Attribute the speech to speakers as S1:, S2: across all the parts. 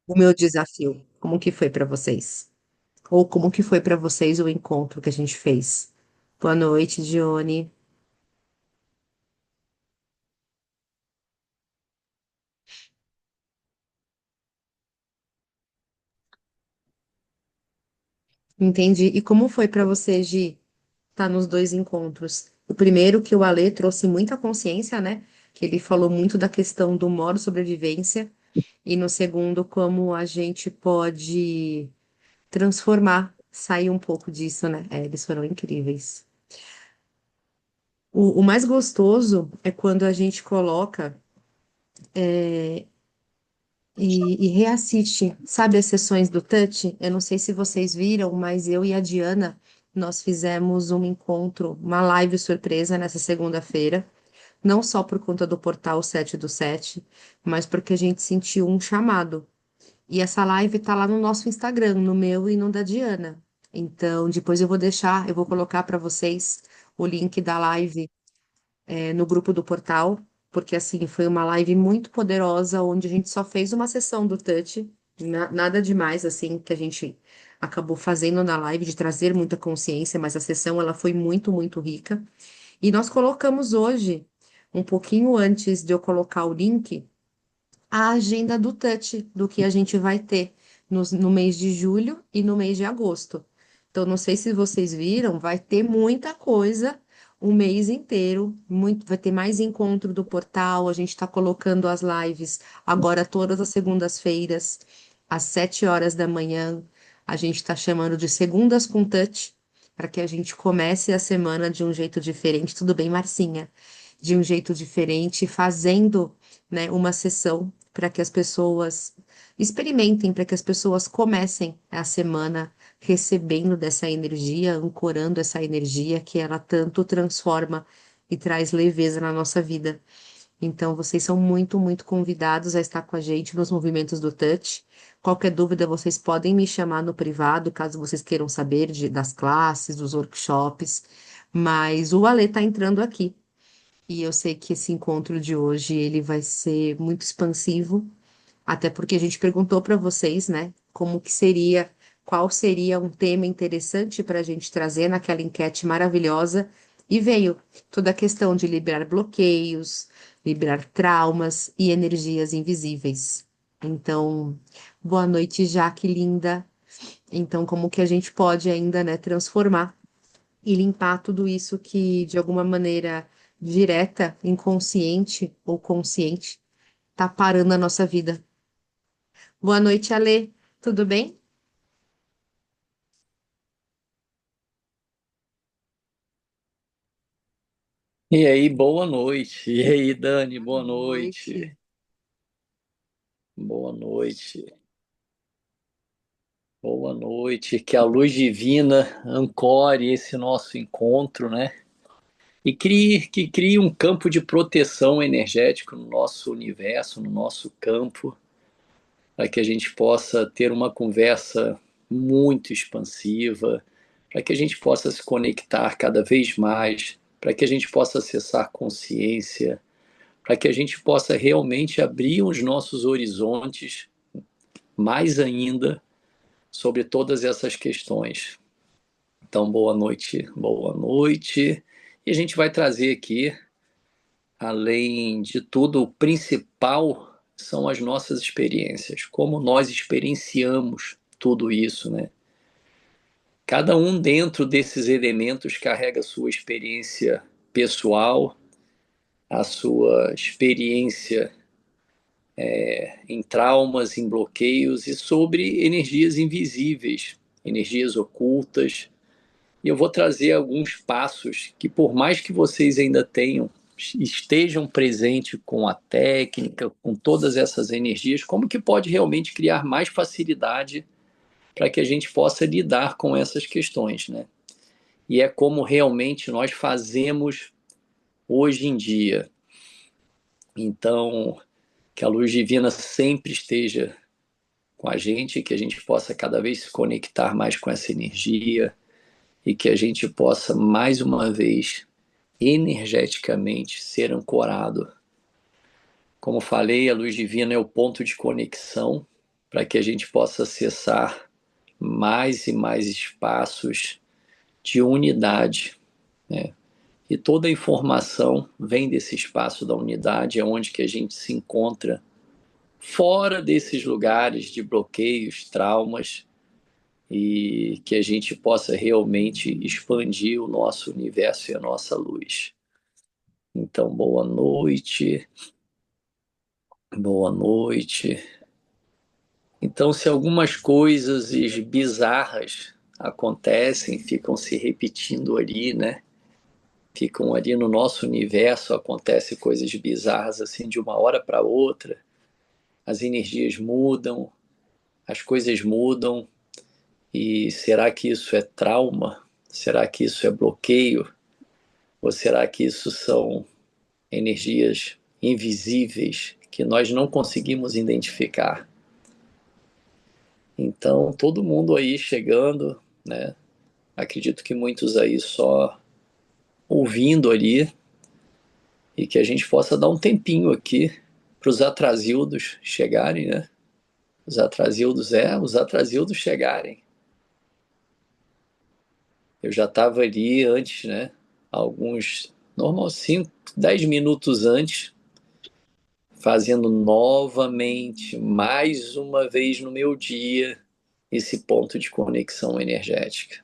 S1: o meu desafio. Como que foi para vocês? Ou como que foi para vocês o encontro que a gente fez? Boa noite, Dione. Entendi. E como foi para você, Gi, estar nos dois encontros? O primeiro que o Alê trouxe muita consciência, né? Que ele falou muito da questão do modo sobrevivência. E no segundo, como a gente pode transformar, sair um pouco disso, né? É, eles foram incríveis. O mais gostoso é quando a gente coloca e reassiste, sabe, as sessões do Touch? Eu não sei se vocês viram, mas eu e a Diana, nós fizemos um encontro, uma live surpresa nessa segunda-feira, não só por conta do portal 7 do 7, mas porque a gente sentiu um chamado. E essa live tá lá no nosso Instagram, no meu e no da Diana. Então, depois eu vou colocar para vocês o link da live no grupo do portal, porque assim foi uma live muito poderosa, onde a gente só fez uma sessão do touch, nada demais assim que a gente acabou fazendo na live de trazer muita consciência, mas a sessão ela foi muito, muito rica. E nós colocamos hoje, um pouquinho antes de eu colocar o link, a agenda do touch, do que a gente vai ter no mês de julho e no mês de agosto. Então, não sei se vocês viram, vai ter muita coisa o mês inteiro, muito, vai ter mais encontro do portal, a gente está colocando as lives agora todas as segundas-feiras, às 7 horas da manhã. A gente está chamando de Segundas com Touch, para que a gente comece a semana de um jeito diferente. Tudo bem, Marcinha? De um jeito diferente, fazendo, né, uma sessão para que as pessoas experimentem, para que as pessoas comecem a semana recebendo dessa energia, ancorando essa energia que ela tanto transforma e traz leveza na nossa vida. Então, vocês são muito, muito convidados a estar com a gente nos movimentos do Touch. Qualquer dúvida, vocês podem me chamar no privado, caso vocês queiram saber das classes, dos workshops. Mas o Ale está entrando aqui. E eu sei que esse encontro de hoje ele vai ser muito expansivo, até porque a gente perguntou para vocês, né, como que seria, qual seria um tema interessante para a gente trazer naquela enquete maravilhosa, e veio toda a questão de liberar bloqueios, liberar traumas e energias invisíveis. Então, boa noite, Jaque linda. Então, como que a gente pode ainda, né, transformar e limpar tudo isso que, de alguma maneira direta, inconsciente ou consciente, tá parando a nossa vida. Boa noite, Alê. Tudo bem?
S2: E aí, boa noite. E aí, Dani,
S1: Boa
S2: boa noite.
S1: noite.
S2: Boa noite. Boa noite. Que a luz divina ancore esse nosso encontro, né? E que crie um campo de proteção energético no nosso universo, no nosso campo, para que a gente possa ter uma conversa muito expansiva, para que a gente possa se conectar cada vez mais, para que a gente possa acessar consciência, para que a gente possa realmente abrir os nossos horizontes mais ainda sobre todas essas questões. Então, boa noite, boa noite. E a gente vai trazer aqui, além de tudo, o principal são as nossas experiências, como nós experienciamos tudo isso, né? Cada um dentro desses elementos carrega a sua experiência pessoal, a sua experiência em traumas, em bloqueios e sobre energias invisíveis, energias ocultas. E eu vou trazer alguns passos que, por mais que vocês ainda tenham, estejam presentes com a técnica, com todas essas energias, como que pode realmente criar mais facilidade para que a gente possa lidar com essas questões, né? E é como realmente nós fazemos hoje em dia. Então, que a luz divina sempre esteja com a gente, que a gente possa cada vez se conectar mais com essa energia e que a gente possa mais uma vez energeticamente ser ancorado Como falei, a luz divina é o ponto de conexão para que a gente possa acessar mais e mais espaços de unidade, né? E toda a informação vem desse espaço da unidade, é onde que a gente se encontra fora desses lugares de bloqueios, traumas, e que a gente possa realmente expandir o nosso universo e a nossa luz. Então, boa noite, boa noite. Então, se algumas coisas bizarras acontecem, ficam se repetindo ali, né? Ficam ali no nosso universo, acontecem coisas bizarras assim de uma hora para outra, as energias mudam, as coisas mudam, e será que isso é trauma? Será que isso é bloqueio? Ou será que isso são energias invisíveis que nós não conseguimos identificar? Então, todo mundo aí chegando, né? Acredito que muitos aí só ouvindo ali, e que a gente possa dar um tempinho aqui para os atrasildos chegarem, né? Os atrasildos chegarem. Eu já estava ali antes, né? Alguns, normal, 5, 10 minutos antes, fazendo novamente, mais uma vez no meu dia, esse ponto de conexão energética.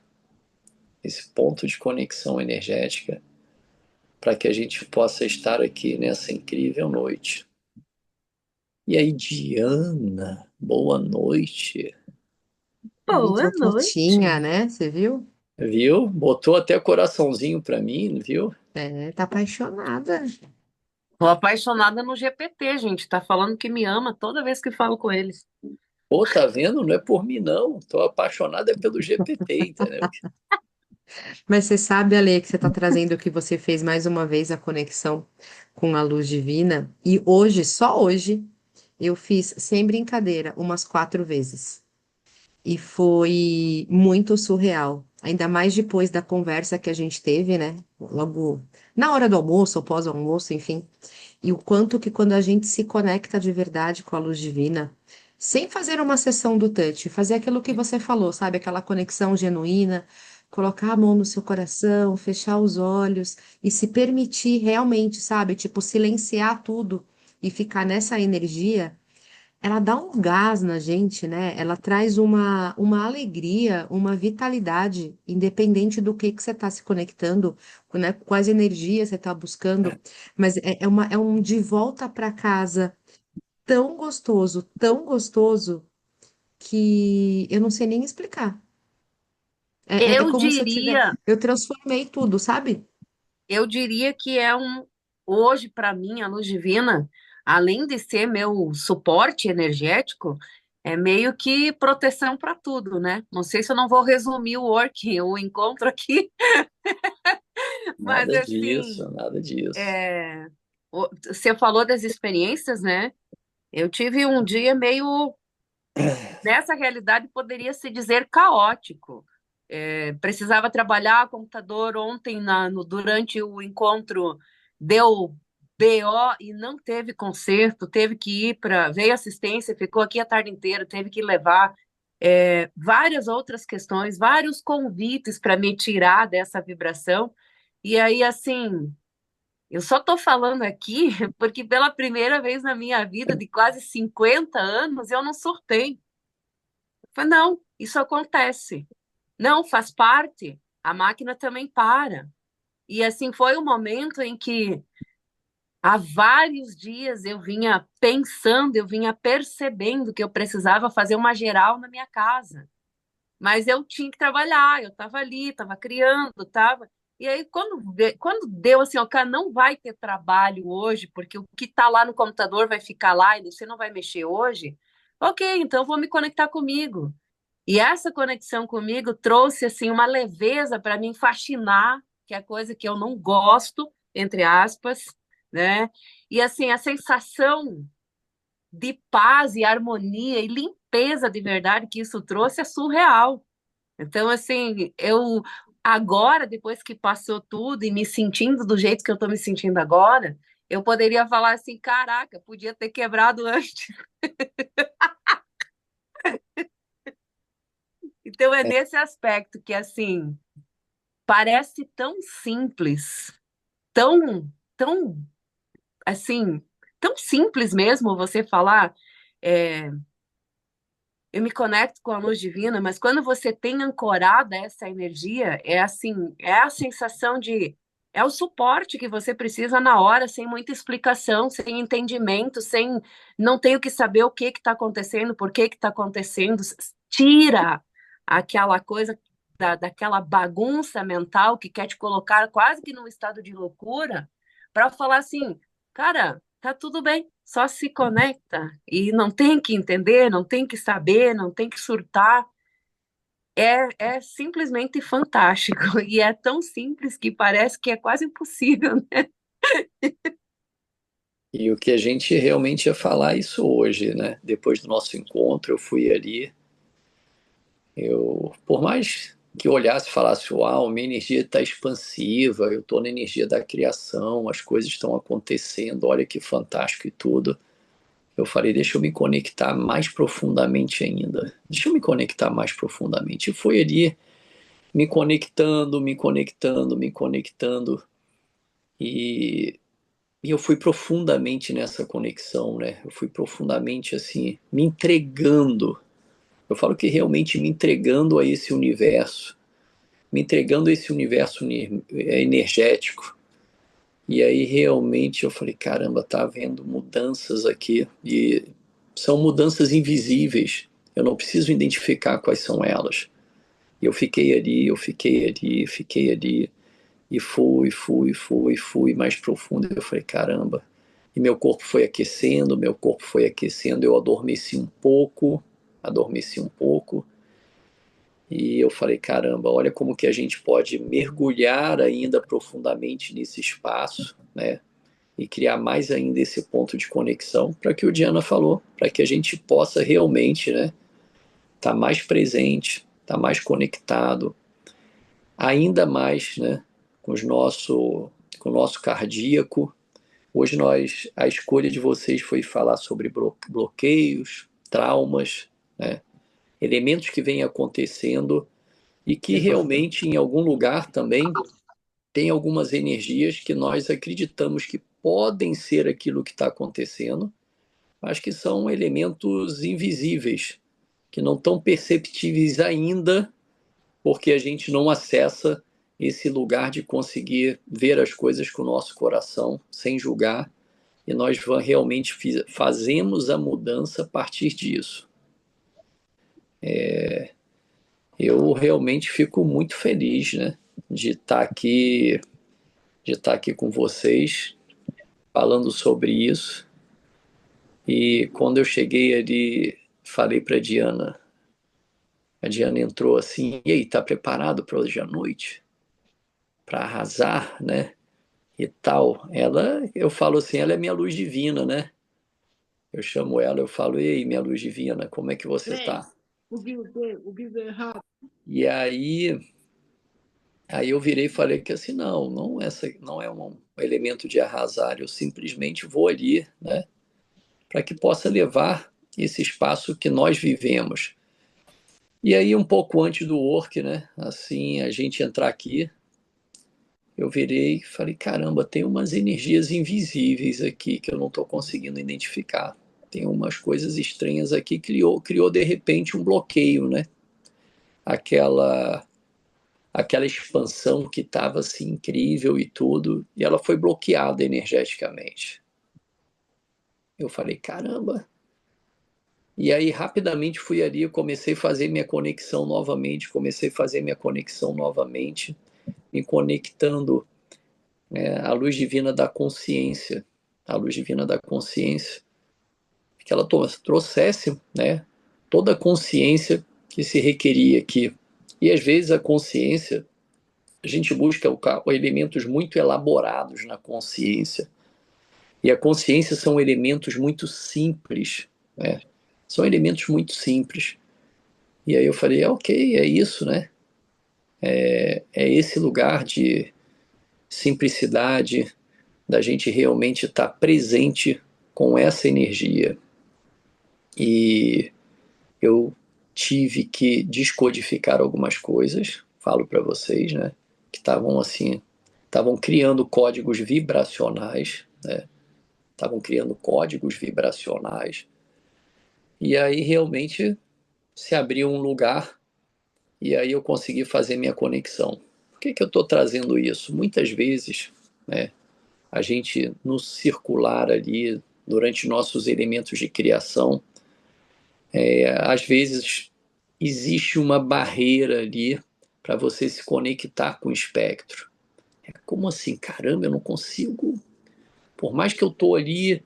S2: Esse ponto de conexão energética para que a gente possa estar aqui nessa incrível noite. E aí, Diana, boa noite.
S1: Entrou
S3: Boa
S1: quietinha,
S3: noite.
S1: né? Você viu?
S2: Viu? Botou até coraçãozinho para mim, viu?
S1: É, tá apaixonada.
S3: Tô apaixonada no GPT, gente. Tá falando que me ama toda vez que falo com eles.
S2: Pô, tá vendo? Não é por mim, não. Tô apaixonada pelo GPT, entendeu?
S1: Mas você sabe, Ale, que você está trazendo que você fez mais uma vez a conexão com a luz divina. E hoje, só hoje, eu fiz, sem brincadeira, umas 4 vezes. E foi muito surreal. Ainda mais depois da conversa que a gente teve, né? Logo na hora do almoço ou pós-almoço, enfim. E o quanto que quando a gente se conecta de verdade com a luz divina, sem fazer uma sessão do touch, fazer aquilo que você falou, sabe? Aquela conexão genuína, colocar a mão no seu coração, fechar os olhos e se permitir realmente, sabe? Tipo, silenciar tudo e ficar nessa energia, ela dá um gás na gente, né? Ela traz uma alegria, uma vitalidade, independente do que você está se conectando, né? Quais energias você está buscando, mas é um de volta para casa tão gostoso, que eu não sei nem explicar. É
S3: Eu
S1: como se eu tivesse.
S3: diria,
S1: Eu transformei tudo, sabe?
S3: eu diria que é hoje para mim a luz divina, além de ser meu suporte energético, é meio que proteção para tudo, né? Não sei se eu não vou resumir o work, o encontro aqui, mas
S2: Nada
S3: assim,
S2: disso, nada disso.
S3: você falou das experiências, né? Eu tive um dia meio nessa realidade poderia se dizer caótico. Precisava trabalhar, computador ontem durante o encontro deu BO e não teve conserto, teve que ir veio assistência, ficou aqui a tarde inteira, teve que levar várias outras questões, vários convites para me tirar dessa vibração. E aí, assim, eu só estou falando aqui porque pela primeira vez na minha vida, de quase 50 anos, eu não surtei. Falei, não, isso acontece. Não, faz parte. A máquina também para. E assim foi o momento em que há vários dias eu vinha pensando, eu vinha percebendo que eu precisava fazer uma geral na minha casa. Mas eu tinha que trabalhar, eu estava ali, estava criando, estava. E aí, quando deu assim, ó, cara, não vai ter trabalho hoje, porque o que está lá no computador vai ficar lá e você não vai mexer hoje. Ok, então eu vou me conectar comigo. E essa conexão comigo trouxe assim uma leveza para mim fascinar, que é coisa que eu não gosto, entre aspas, né? E assim, a sensação de paz e harmonia e limpeza de verdade que isso trouxe é surreal. Então, assim, eu agora, depois que passou tudo e me sentindo do jeito que eu estou me sentindo agora, Eu poderia falar assim, caraca, podia ter quebrado antes. Então é nesse aspecto que assim parece tão simples, tão, tão assim, tão simples mesmo você falar. é, eu me conecto com a luz divina, mas quando você tem ancorada essa energia, é assim, é a sensação de, é o suporte que você precisa na hora, sem muita explicação, sem entendimento, sem, não tenho que saber o que está acontecendo, por que está acontecendo, tira aquela coisa daquela bagunça mental que quer te colocar quase que num estado de loucura, para falar assim, cara, tá tudo bem, só se conecta e não tem que entender, não tem que saber, não tem que surtar. É simplesmente fantástico e é tão simples que parece que é quase impossível, né?
S2: E o que a gente realmente ia falar isso hoje, né? Depois do nosso encontro, eu fui ali, por mais que eu olhasse e falasse, uau, minha energia está expansiva, eu estou na energia da criação, as coisas estão acontecendo, olha que fantástico e tudo. Eu falei, deixa eu me conectar mais profundamente ainda. Deixa eu me conectar mais profundamente. E foi ali me conectando, me conectando, me conectando. E, e eu fui profundamente nessa conexão, né? Eu fui profundamente assim, me entregando. Eu falo que realmente me entregando a esse universo, me entregando a esse universo energético. E aí realmente eu falei, caramba, tá havendo mudanças aqui e são mudanças invisíveis. Eu não preciso identificar quais são elas. E eu fiquei ali, eu fiquei ali, fiquei ali e fui mais profundo. Eu falei, caramba. E meu corpo foi aquecendo, meu corpo foi aquecendo. Eu adormeci um pouco. E eu falei, caramba, olha como que a gente pode mergulhar ainda profundamente nesse espaço, né? E criar mais ainda esse ponto de conexão para que o Diana falou, para que a gente possa realmente, né, estar mais presente, estar mais conectado, ainda mais, né, com o nosso cardíaco. Hoje a escolha de vocês foi falar sobre bloqueios, traumas, né, elementos que vêm acontecendo e que realmente em algum lugar também tem algumas energias que nós acreditamos que podem ser aquilo que está acontecendo, mas que são elementos invisíveis, que não estão perceptíveis ainda, porque a gente não acessa esse lugar de conseguir ver as coisas com o nosso coração, sem julgar, e nós realmente fazemos a mudança a partir disso. Eu realmente fico muito feliz, né, de estar aqui com vocês, falando sobre isso. E quando eu cheguei ali, falei para a Diana entrou assim, e aí, tá preparado para hoje à noite? Para arrasar, né? E tal. Eu falo assim, ela é minha luz divina, né? Eu chamo ela, eu falo, ei, minha luz divina, como é que você tá? E aí eu virei e falei que assim, não é um elemento de arrasar, eu simplesmente vou ali, né? Para que possa levar esse espaço que nós vivemos. E aí, um pouco antes do work, né? Assim, a gente entrar aqui, eu virei e falei: caramba, tem umas energias invisíveis aqui que eu não estou conseguindo identificar. Tem umas coisas estranhas aqui, criou de repente um bloqueio, né? Aquela, aquela expansão que estava assim incrível e tudo, e ela foi bloqueada energeticamente. Eu falei: caramba. E aí, rapidamente fui ali, eu comecei a fazer minha conexão novamente, me conectando à luz divina da consciência, a luz divina da consciência, que ela trouxesse, né, toda a consciência que se requeria aqui. E às vezes a consciência, a gente busca elementos muito elaborados na consciência. E a consciência são elementos muito simples, né? São elementos muito simples. E aí eu falei, ok, é isso, né? É esse lugar de simplicidade, da gente realmente estar presente com essa energia. E eu tive que descodificar algumas coisas, falo para vocês, né, que estavam assim, estavam criando códigos vibracionais, né, estavam criando códigos vibracionais, e aí realmente se abriu um lugar, e aí eu consegui fazer minha conexão. Por que eu estou trazendo isso? Muitas vezes, né, a gente no circular ali, durante nossos elementos de criação, às vezes existe uma barreira ali para você se conectar com o espectro. Como assim? Caramba, eu não consigo. Por mais que eu estou ali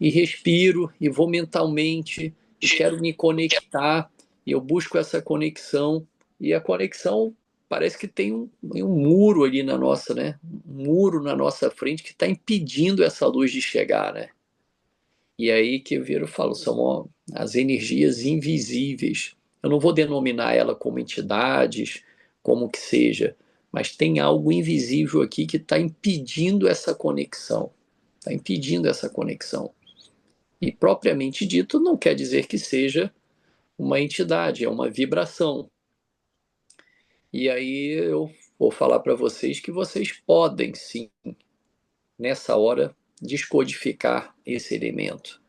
S2: e respiro e vou mentalmente e quero me conectar e eu busco essa conexão e a conexão parece que tem um muro ali na nossa, né? Um muro na nossa frente que está impedindo essa luz de chegar, né? E aí que eu viro e falo, são as energias invisíveis. Eu não vou denominar ela como entidades, como que seja, mas tem algo invisível aqui que está impedindo essa conexão. Está impedindo essa conexão. E propriamente dito, não quer dizer que seja uma entidade, é uma vibração. E aí eu vou falar para vocês que vocês podem sim, nessa hora, descodificar esse elemento.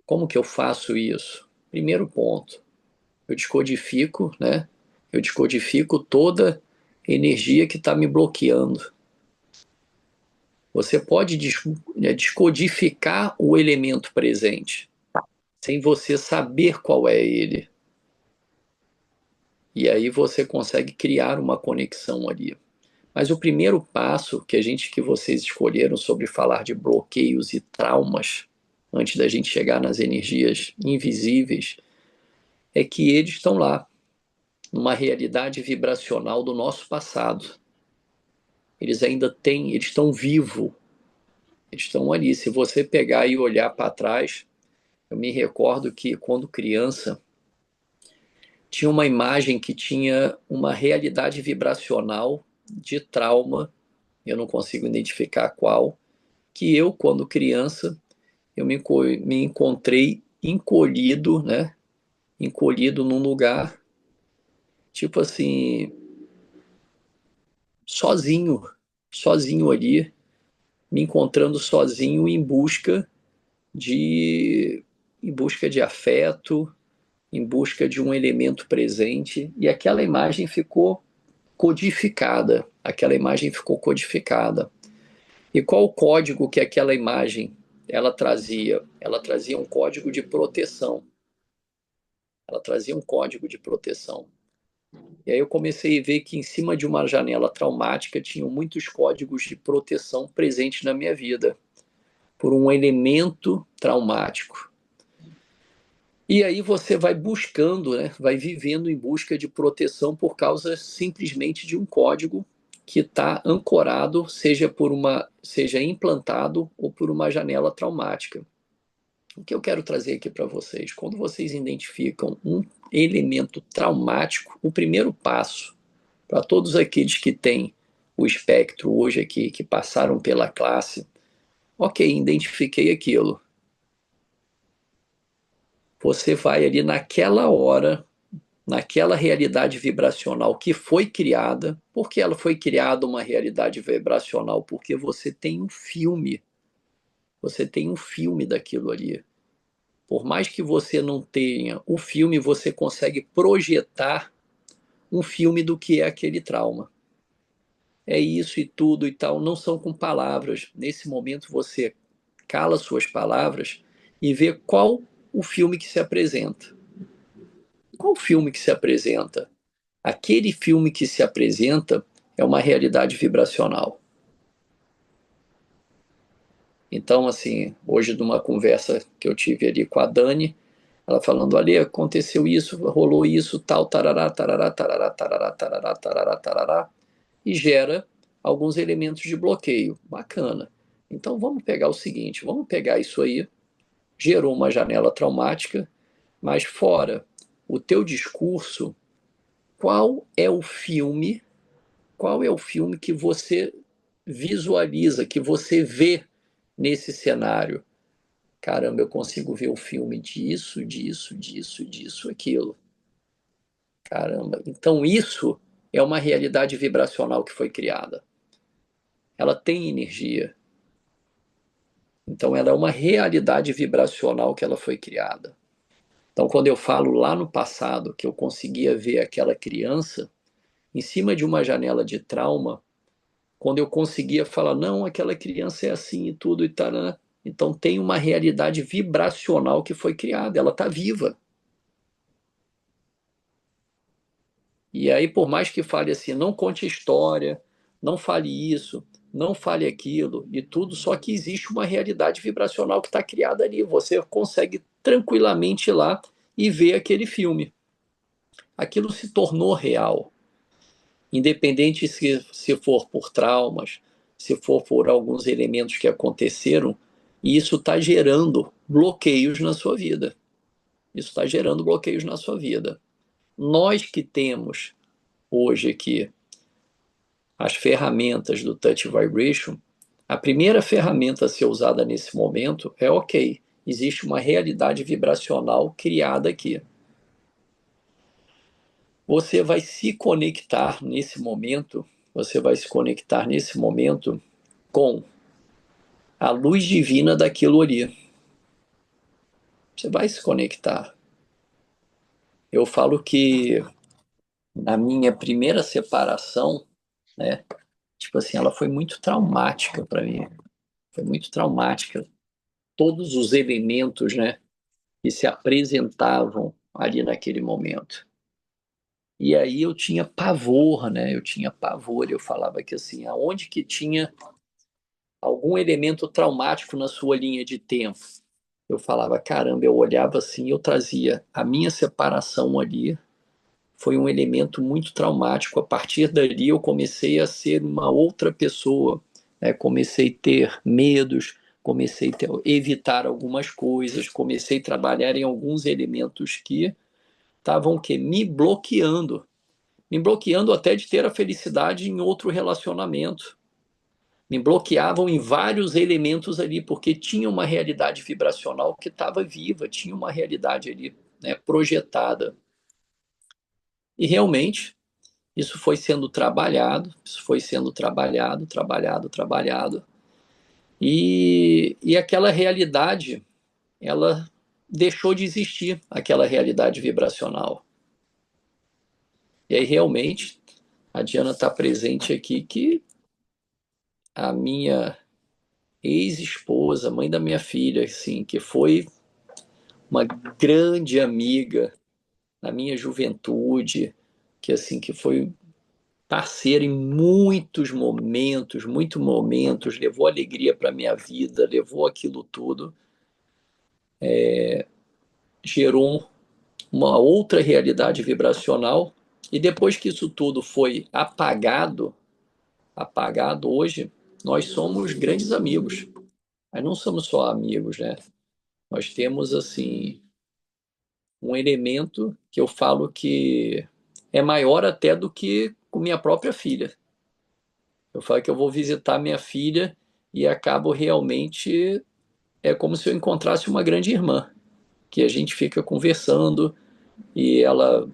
S2: Como que eu faço isso? Primeiro ponto, eu descodifico, né? Eu descodifico toda energia que está me bloqueando. Você pode descodificar o elemento presente, sem você saber qual é ele. E aí você consegue criar uma conexão ali. Mas o primeiro passo que vocês escolheram sobre falar de bloqueios e traumas, antes da gente chegar nas energias invisíveis, é que eles estão lá, numa realidade vibracional do nosso passado. Eles ainda têm, eles estão vivos, eles estão ali. Se você pegar e olhar para trás, eu me recordo que quando criança tinha uma imagem que tinha uma realidade vibracional de trauma, eu não consigo identificar qual, que eu, quando criança, eu me encontrei encolhido, né? Encolhido num lugar, tipo assim, sozinho, sozinho ali, me encontrando sozinho de em busca de afeto, em busca de um elemento presente, e aquela imagem ficou codificada, aquela imagem ficou codificada. E qual o código que aquela imagem ela trazia? Ela trazia um código de proteção. Ela trazia um código de proteção. E aí eu comecei a ver que em cima de uma janela traumática tinham muitos códigos de proteção presentes na minha vida, por um elemento traumático. E aí você vai buscando, né, vai vivendo em busca de proteção por causa simplesmente de um código que está ancorado, seja implantado ou por uma janela traumática. O que eu quero trazer aqui para vocês? Quando vocês identificam um elemento traumático, o primeiro passo para todos aqueles que têm o espectro hoje aqui, que passaram pela classe, ok, identifiquei aquilo. Você vai ali naquela hora, naquela realidade vibracional que foi criada. Por que ela foi criada uma realidade vibracional? Porque você tem um filme. Você tem um filme daquilo ali. Por mais que você não tenha o filme, você consegue projetar um filme do que é aquele trauma. É isso e tudo e tal, não são com palavras. Nesse momento você cala suas palavras e vê qual o filme que se apresenta. Qual filme que se apresenta? Aquele filme que se apresenta é uma realidade vibracional. Então, assim, hoje numa conversa que eu tive ali com a Dani, ela falando, ali aconteceu isso, rolou isso, tal, tarará, tarará, tarará, tarará, tarará, tarará, tarará, e gera alguns elementos de bloqueio. Bacana. Então vamos pegar o seguinte, vamos pegar isso aí, gerou uma janela traumática, mas fora o teu discurso, qual é o filme, qual é o filme que você visualiza, que você vê nesse cenário. Caramba, eu consigo ver o filme disso, disso, disso, disso, aquilo. Caramba. Então isso é uma realidade vibracional que foi criada. Ela tem energia. Então ela é uma realidade vibracional que ela foi criada. Então quando eu falo lá no passado que eu conseguia ver aquela criança em cima de uma janela de trauma, quando eu conseguia falar, não, aquela criança é assim e tudo e tal, né? Então tem uma realidade vibracional que foi criada, ela está viva. E aí, por mais que fale assim, não conte história, não fale isso, não fale aquilo e tudo, só que existe uma realidade vibracional que está criada ali. Você consegue tranquilamente ir lá e ver aquele filme. Aquilo se tornou real, independente se for por traumas, se for por alguns elementos que aconteceram, e isso está gerando bloqueios na sua vida. Isso está gerando bloqueios na sua vida. Nós que temos hoje aqui as ferramentas do Touch Vibration, a primeira ferramenta a ser usada nesse momento é ok, existe uma realidade vibracional criada aqui. Você vai se conectar nesse momento, você vai se conectar nesse momento com a luz divina daquilo ali. Você vai se conectar. Eu falo que a minha primeira separação, né, tipo assim, ela foi muito traumática para mim. Foi muito traumática. Todos os elementos, né, que se apresentavam ali naquele momento. E aí eu tinha pavor, né? Eu tinha pavor. Eu falava que assim, aonde que tinha algum elemento traumático na sua linha de tempo, eu falava, caramba, eu olhava assim, eu trazia a minha separação ali, foi um elemento muito traumático. A partir dali eu comecei a ser uma outra pessoa, né? Comecei a ter medos, comecei a evitar algumas coisas, comecei a trabalhar em alguns elementos que estavam que me bloqueando até de ter a felicidade em outro relacionamento. Me bloqueavam em vários elementos ali, porque tinha uma realidade vibracional que estava viva, tinha uma realidade ali, né, projetada. E realmente isso foi sendo trabalhado, isso foi sendo trabalhado, trabalhado, trabalhado. E aquela realidade, ela deixou de existir, aquela realidade vibracional. E aí realmente a Diana está presente aqui, que a minha ex-esposa, mãe da minha filha, assim, que foi uma grande amiga na minha juventude, que assim, que foi parceira em muitos momentos, levou alegria para minha vida, levou aquilo tudo, gerou uma outra realidade vibracional. E depois que isso tudo foi apagado hoje, nós somos grandes amigos. Mas não somos só amigos, né? Nós temos assim um elemento que eu falo que é maior até do que com minha própria filha. Eu falo que eu vou visitar minha filha e acabo realmente, é como se eu encontrasse uma grande irmã, que a gente fica conversando, e ela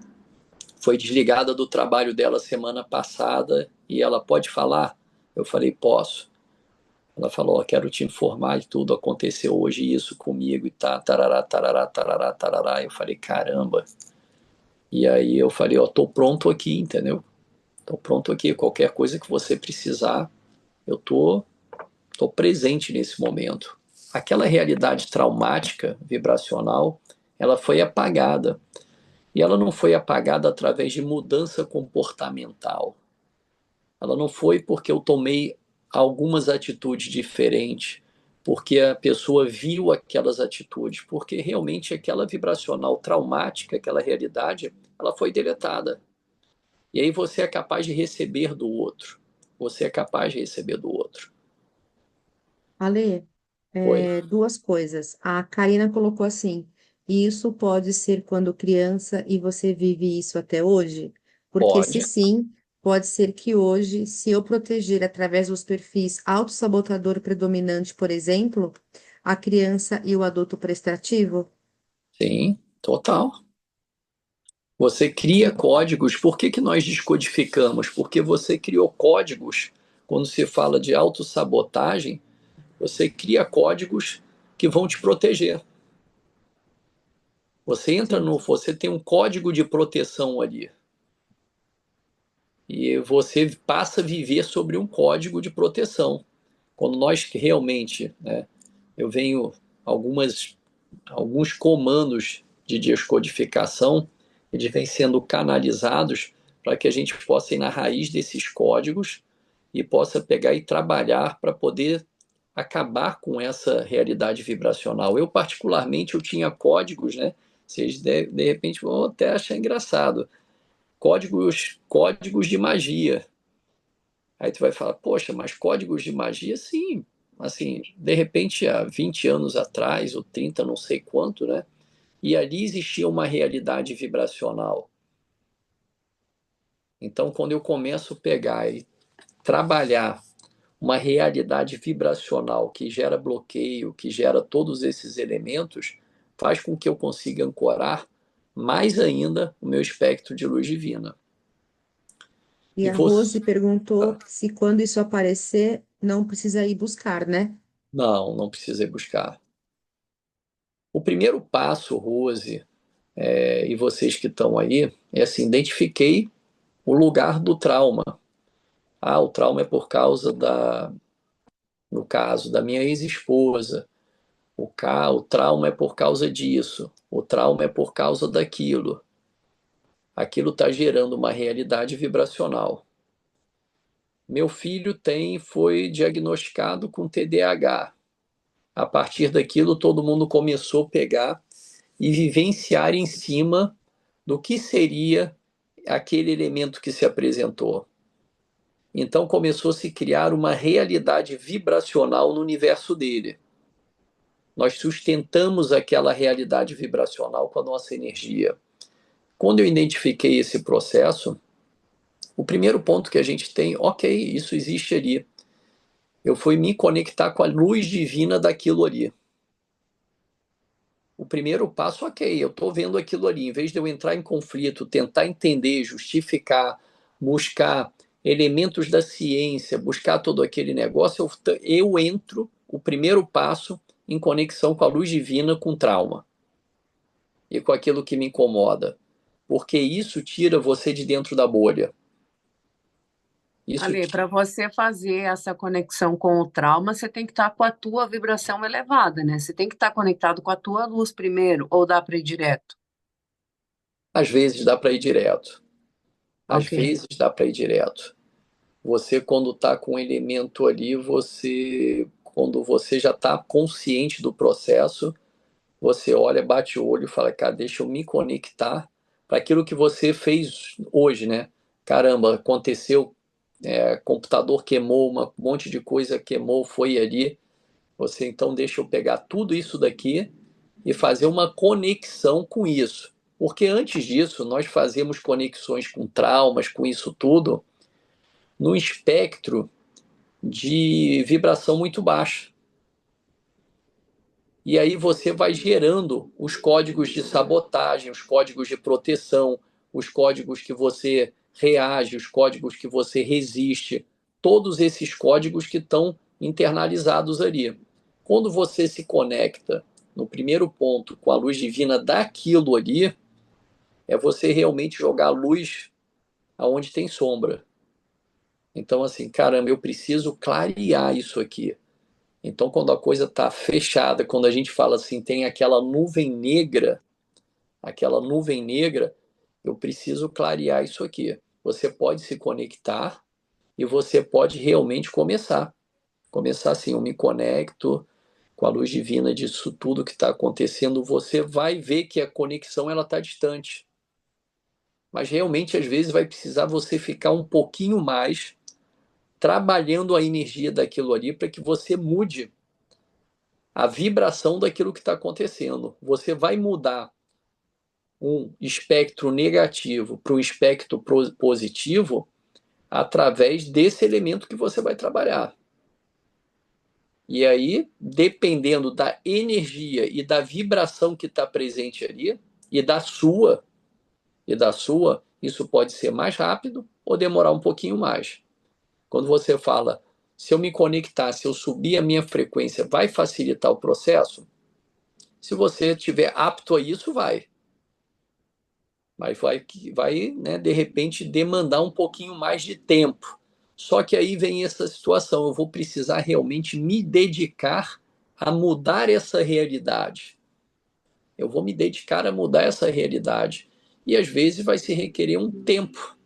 S2: foi desligada do trabalho dela semana passada e ela pode falar? Eu falei, posso. Ela falou, quero te informar de tudo, aconteceu hoje isso comigo e tá, tarará, tarará, tarará, tarará. Eu falei, caramba. E aí eu falei, ó, tô pronto aqui, entendeu? Tô pronto aqui, qualquer coisa que você precisar, eu tô presente nesse momento. Aquela realidade traumática, vibracional, ela foi apagada. E ela não foi apagada através de mudança comportamental. Ela não foi porque eu tomei algumas atitudes diferentes, porque a pessoa viu aquelas atitudes, porque realmente aquela vibracional traumática, aquela realidade, ela foi deletada. E aí você é capaz de receber do outro. Você é capaz de receber do outro.
S1: Ale,
S2: Oi.
S1: duas coisas. A Karina colocou assim: isso pode ser quando criança e você vive isso até hoje? Porque se
S2: Pode.
S1: sim, pode ser que hoje, se eu proteger através dos perfis autossabotador predominante, por exemplo, a criança e o adulto prestativo?
S2: Sim, total. Você cria códigos. Por que que nós descodificamos? Porque você criou códigos. Quando se fala de autossabotagem, você cria códigos que vão te proteger.
S1: Sim.
S2: Você tem um código de proteção ali. E você passa a viver sobre um código de proteção. Quando nós realmente, né, eu venho algumas alguns comandos de descodificação, eles vêm sendo canalizados para que a gente possa ir na raiz desses códigos e possa pegar e trabalhar para poder acabar com essa realidade vibracional. Eu, particularmente, eu tinha códigos, né? Vocês, de repente, vão até achar engraçado. Códigos de magia. Aí tu vai falar, poxa, mas códigos de magia, sim. Assim, de repente, há 20 anos atrás, ou 30, não sei quanto, né? E ali existia uma realidade vibracional. Então, quando eu começo a pegar e trabalhar uma realidade vibracional que gera bloqueio, que gera todos esses elementos, faz com que eu consiga ancorar mais ainda o meu espectro de luz divina.
S1: E
S2: E
S1: a
S2: você,
S1: Rose perguntou se quando isso aparecer, não precisa ir buscar, né?
S2: não precisa buscar. O primeiro passo, Rose, e vocês que estão aí, é assim, identifiquei o lugar do trauma. Ah, o trauma é por causa no caso, da minha ex-esposa. O trauma é por causa disso. O trauma é por causa daquilo. Aquilo está gerando uma realidade vibracional. Meu filho foi diagnosticado com TDAH. A partir daquilo, todo mundo começou a pegar e vivenciar em cima do que seria aquele elemento que se apresentou. Então começou a se criar uma realidade vibracional no universo dele. Nós sustentamos aquela realidade vibracional com a nossa energia. Quando eu identifiquei esse processo, o primeiro ponto que a gente tem, ok, isso existe ali. Eu fui me conectar com a luz divina daquilo ali. O primeiro passo, ok, eu estou vendo aquilo ali. Em vez de eu entrar em conflito, tentar entender, justificar, buscar elementos da ciência, buscar todo aquele negócio, eu entro, o primeiro passo, em conexão com a luz divina, com trauma e com aquilo que me incomoda. Porque isso tira você de dentro da bolha. Isso
S3: Ale, para você fazer essa conexão com o trauma, você tem que estar com a tua vibração elevada, né? Você tem que estar conectado com a tua luz primeiro, ou dá para ir direto?
S2: às vezes dá para ir direto. Às
S3: Ok.
S2: vezes dá para ir direto. Você, quando está com um elemento ali, quando você já está consciente do processo, você olha, bate o olho e fala, cara, deixa eu me conectar para aquilo que você fez hoje, né? Caramba, aconteceu, computador queimou, um monte de coisa queimou, foi ali. Você então deixa eu pegar tudo isso daqui e fazer uma conexão com isso. Porque antes disso, nós fazemos conexões com traumas, com isso tudo, no espectro de vibração muito baixa. E aí você vai gerando os códigos de sabotagem, os códigos de proteção, os códigos que você reage, os códigos que você resiste, todos esses códigos que estão internalizados ali. Quando você se conecta no primeiro ponto com a luz divina daquilo ali, é você realmente jogar luz aonde tem sombra. Então, assim, caramba, eu preciso clarear isso aqui. Então, quando a coisa está fechada, quando a gente fala assim, tem aquela nuvem negra, eu preciso clarear isso aqui. Você pode se conectar e você pode realmente começar. Começar assim, eu me conecto com a luz divina disso tudo que está acontecendo. Você vai ver que a conexão ela está distante. Mas realmente, às vezes, vai precisar você ficar um pouquinho mais trabalhando a energia daquilo ali para que você mude a vibração daquilo que está acontecendo. Você vai mudar um espectro negativo para um espectro positivo através desse elemento que você vai trabalhar. E aí, dependendo da energia e da vibração que está presente ali, e da sua, isso pode ser mais rápido ou demorar um pouquinho mais. Quando você fala, se eu me conectar, se eu subir a minha frequência, vai facilitar o processo? Se você estiver apto a isso, vai. Mas vai, né, de repente, demandar um pouquinho mais de tempo. Só que aí vem essa situação, eu vou precisar realmente me dedicar a mudar essa realidade. Eu vou me dedicar a mudar essa realidade. E às vezes vai se requerer um tempo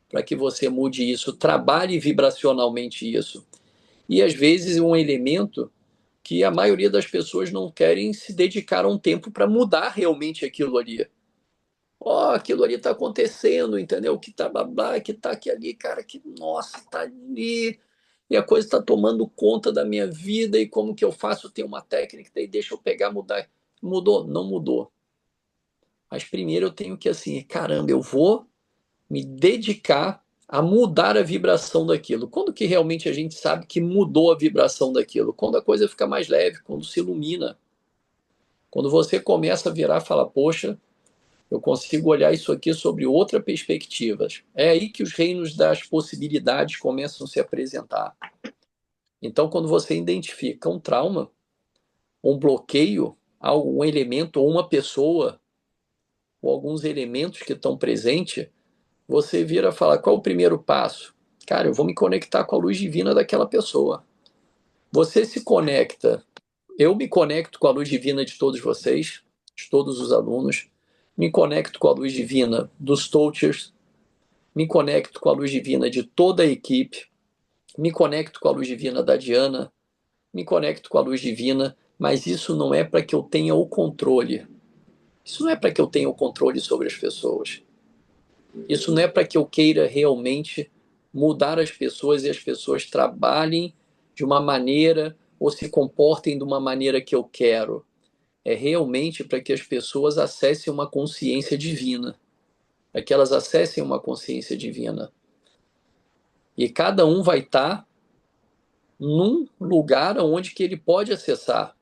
S2: para que você mude isso, trabalhe vibracionalmente isso. E às vezes um elemento que a maioria das pessoas não querem se dedicar a um tempo para mudar realmente aquilo ali. Ó, aquilo ali tá acontecendo, entendeu? Que tá blá, que tá aqui ali, cara, que nossa, tá ali. E a coisa tá tomando conta da minha vida e como que eu faço? Tem uma técnica, daí deixa eu pegar, mudar. Mudou? Não mudou. Mas primeiro eu tenho que assim, caramba, eu vou me dedicar a mudar a vibração daquilo. Quando que realmente a gente sabe que mudou a vibração daquilo? Quando a coisa fica mais leve, quando se ilumina. Quando você começa a virar e falar, poxa, eu consigo olhar isso aqui sobre outra perspectiva. É aí que os reinos das possibilidades começam a se apresentar. Então, quando você identifica um trauma, um bloqueio, algum elemento ou uma pessoa, ou alguns elementos que estão presentes, você vira e fala, qual é o primeiro passo? Cara, eu vou me conectar com a luz divina daquela pessoa. Você se conecta, eu me conecto com a luz divina de todos vocês, de todos os alunos, me conecto com a luz divina dos touchers, me conecto com a luz divina de toda a equipe, me conecto com a luz divina da Diana, me conecto com a luz divina, mas isso não é para que eu tenha o controle. Isso não é para que eu tenha o controle sobre as pessoas. Isso não é para que eu queira realmente mudar as pessoas e as pessoas trabalhem de uma maneira ou se comportem de uma maneira que eu quero. É realmente para que as pessoas acessem uma consciência divina, para que elas acessem uma consciência divina. E cada um vai estar num lugar onde que ele pode acessar.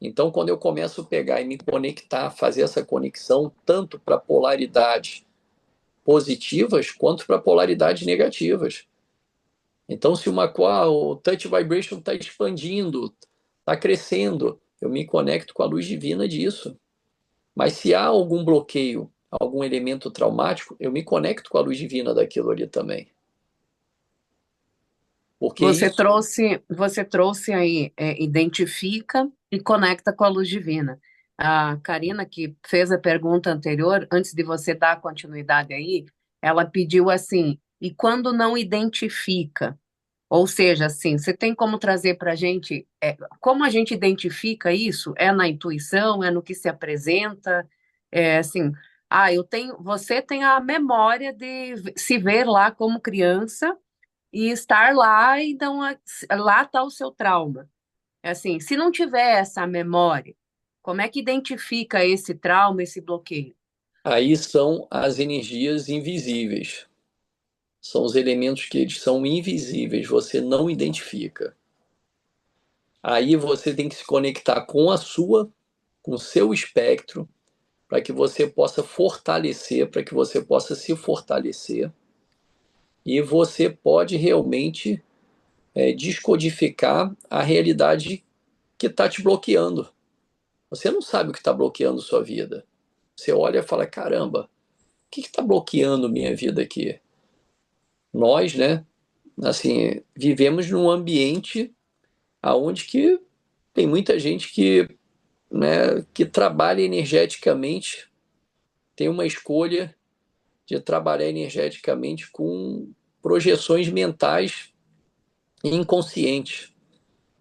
S2: Então, quando eu começo a pegar e me conectar, fazer essa conexão tanto para polaridades positivas quanto para polaridades negativas. Então, se o touch vibration está expandindo, está crescendo, eu me conecto com a luz divina disso. Mas se há algum bloqueio, algum elemento traumático, eu me conecto com a luz divina daquilo ali também. Porque isso
S3: Você trouxe aí, identifica e conecta com a luz divina. A Karina, que fez a pergunta anterior, antes de você dar continuidade aí, ela pediu assim, e quando não identifica? Ou seja, assim, você tem como trazer para a gente, como a gente identifica isso? É na intuição, é no que se apresenta? É assim, você tem a memória de se ver lá como criança e estar lá, então lá está o seu trauma. É assim, se não tiver essa memória, como é que identifica esse trauma, esse bloqueio?
S2: aí são as energias invisíveis. São os elementos que eles são invisíveis, você não identifica. Aí você tem que se conectar com o seu espectro, para que você possa fortalecer, para que você possa se fortalecer. E você pode realmente descodificar a realidade que está te bloqueando. Você não sabe o que está bloqueando sua vida. Você olha e fala, caramba, o que está bloqueando minha vida aqui? Nós, né, assim, vivemos num ambiente aonde que tem muita gente que, né, que trabalha energeticamente, tem uma escolha de trabalhar energeticamente com projeções mentais inconscientes,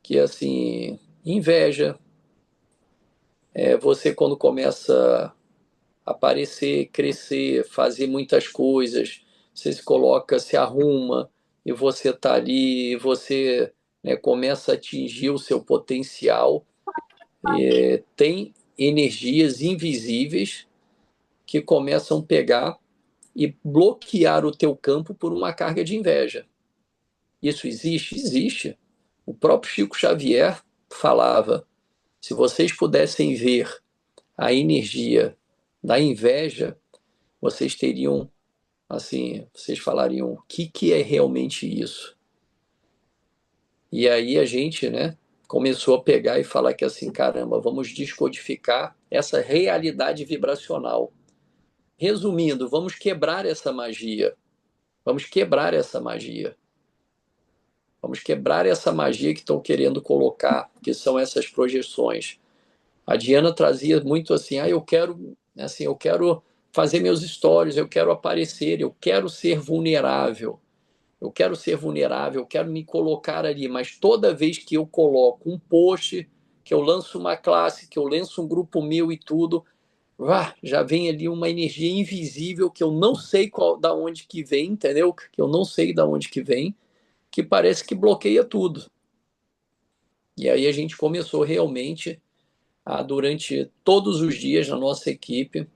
S2: que assim, inveja, você quando começa a aparecer, crescer, fazer muitas coisas, você se coloca, se arruma, e você está ali, e você, né, começa a atingir o seu potencial, tem energias invisíveis que começam a pegar e bloquear o teu campo por uma carga de inveja. Isso existe? Existe. O próprio Chico Xavier falava: se vocês pudessem ver a energia da inveja, vocês teriam, assim, vocês falariam: o que é realmente isso? E aí a gente, né, começou a pegar e falar que assim, caramba, vamos descodificar essa realidade vibracional. Resumindo, vamos quebrar essa magia. Vamos quebrar essa magia. Vamos quebrar essa magia que estão querendo colocar, que são essas projeções. A Diana trazia muito assim, eu quero fazer meus stories, eu quero aparecer, eu quero ser vulnerável. Eu quero ser vulnerável, eu quero me colocar ali, mas toda vez que eu coloco um post, que eu lanço uma classe, que eu lanço um grupo meu e tudo, já vem ali uma energia invisível que eu não sei da onde que vem, entendeu? Que eu não sei da onde que vem, que parece que bloqueia tudo. E aí a gente começou realmente durante todos os dias na nossa equipe,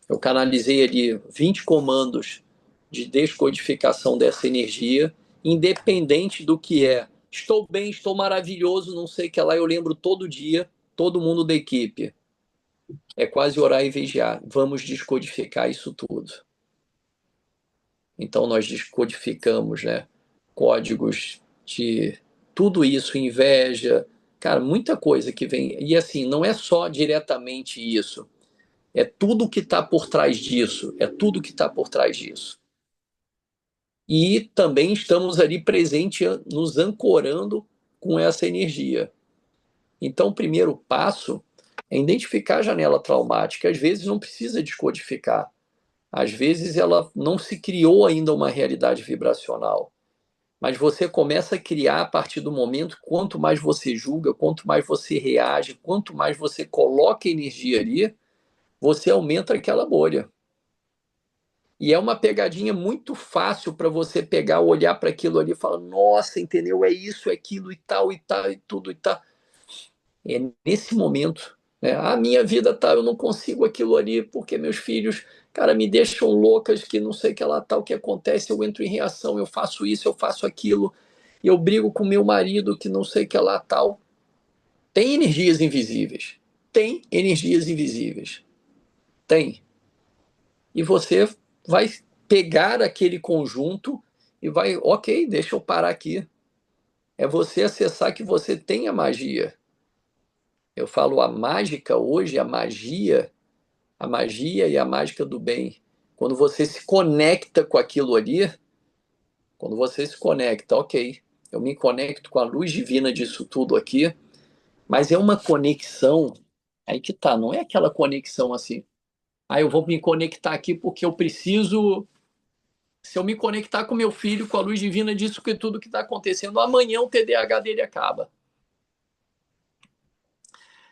S2: eu canalizei ali 20 comandos de descodificação dessa energia, independente do que é. Estou bem, estou maravilhoso, não sei o que lá, eu lembro todo dia, todo mundo da equipe. É quase orar e vigiar. Vamos descodificar isso tudo. Então nós descodificamos, né, códigos de tudo isso, inveja, cara, muita coisa que vem. E assim, não é só diretamente isso. É tudo que está por trás disso. É tudo que está por trás disso. E também estamos ali presente, nos ancorando com essa energia. Então, o primeiro passo é identificar a janela traumática. Às vezes não precisa descodificar. Às vezes ela não se criou ainda uma realidade vibracional. Mas você começa a criar a partir do momento, quanto mais você julga, quanto mais você reage, quanto mais você coloca energia ali, você aumenta aquela bolha. E é uma pegadinha muito fácil para você pegar, olhar para aquilo ali e falar: nossa, entendeu? É isso, é aquilo e tal, e tal, e tudo e tal. É nesse momento, né? A minha vida tá, eu não consigo aquilo ali porque meus filhos, cara, me deixam loucas, que não sei o que lá tal, o que acontece, eu entro em reação, eu faço isso, eu faço aquilo, e eu brigo com meu marido, que não sei o que lá tal. Tem energias invisíveis. Tem energias invisíveis. Tem. E você vai pegar aquele conjunto e vai, ok, deixa eu parar aqui. É você acessar que você tem a magia. Eu falo a mágica hoje, a magia e a mágica do bem. Quando você se conecta com aquilo ali, quando você se conecta, ok, eu me conecto com a luz divina disso tudo aqui, mas é uma conexão, aí que tá, não é aquela conexão assim, eu vou me conectar aqui porque eu preciso. Se eu me conectar com meu filho, com a luz divina disso que tudo que está acontecendo, amanhã o TDAH dele acaba.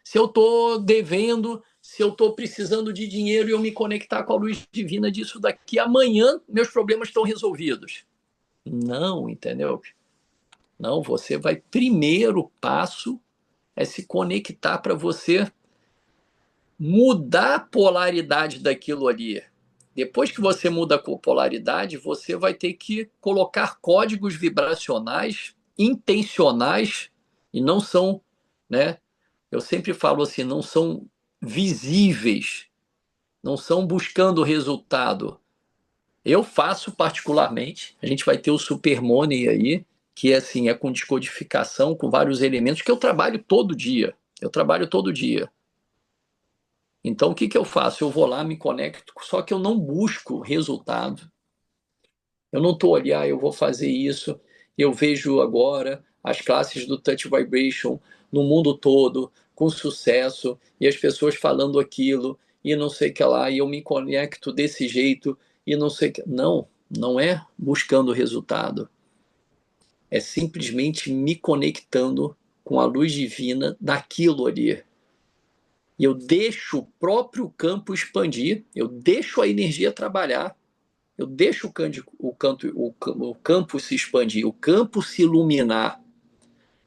S2: Se eu estou devendo, se eu estou precisando de dinheiro e eu me conectar com a luz divina disso daqui, amanhã meus problemas estão resolvidos. Não, entendeu? Não, você vai. Primeiro passo é se conectar para você mudar a polaridade daquilo ali. Depois que você muda a polaridade, você vai ter que colocar códigos vibracionais intencionais e não são, né? Eu sempre falo assim, não são visíveis, não são buscando resultado. Eu faço particularmente, a gente vai ter o Super Money aí, que é assim, é com descodificação, com vários elementos que eu trabalho todo dia. Eu trabalho todo dia. Então, o que que eu faço? Eu vou lá, me conecto, só que eu não busco resultado. Eu não estou ali, eu vou fazer isso. Eu vejo agora as classes do Touch Vibration no mundo todo, com sucesso, e as pessoas falando aquilo, e não sei o que lá, e eu me conecto desse jeito, e não sei o que. Não, não é buscando resultado. É simplesmente me conectando com a luz divina daquilo ali. E eu deixo o próprio campo expandir, eu deixo a energia trabalhar, eu deixo o campo se expandir, o campo se iluminar.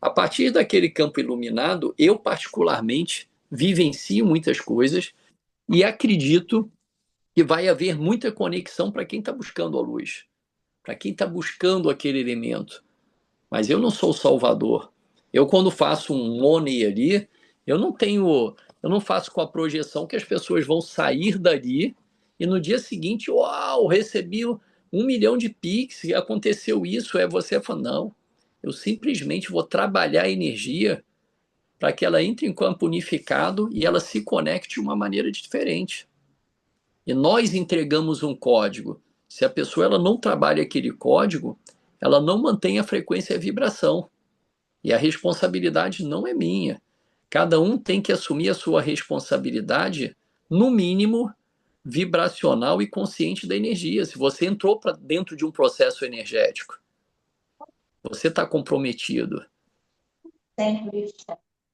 S2: A partir daquele campo iluminado, eu particularmente vivencio muitas coisas e acredito que vai haver muita conexão para quem está buscando a luz, para quem está buscando aquele elemento. Mas eu não sou o salvador. Eu, quando faço um money ali, eu não faço com a projeção que as pessoas vão sair dali e no dia seguinte, uau, recebi 1 milhão de Pix, aconteceu isso. Você fala, não, eu simplesmente vou trabalhar a energia para que ela entre em campo unificado e ela se conecte de uma maneira diferente. E nós entregamos um código. Se a pessoa ela não trabalha aquele código, ela não mantém a frequência e a vibração. E a responsabilidade não é minha. Cada um tem que assumir a sua responsabilidade, no mínimo, vibracional e consciente da energia. Se você entrou para dentro de um processo energético, você está comprometido.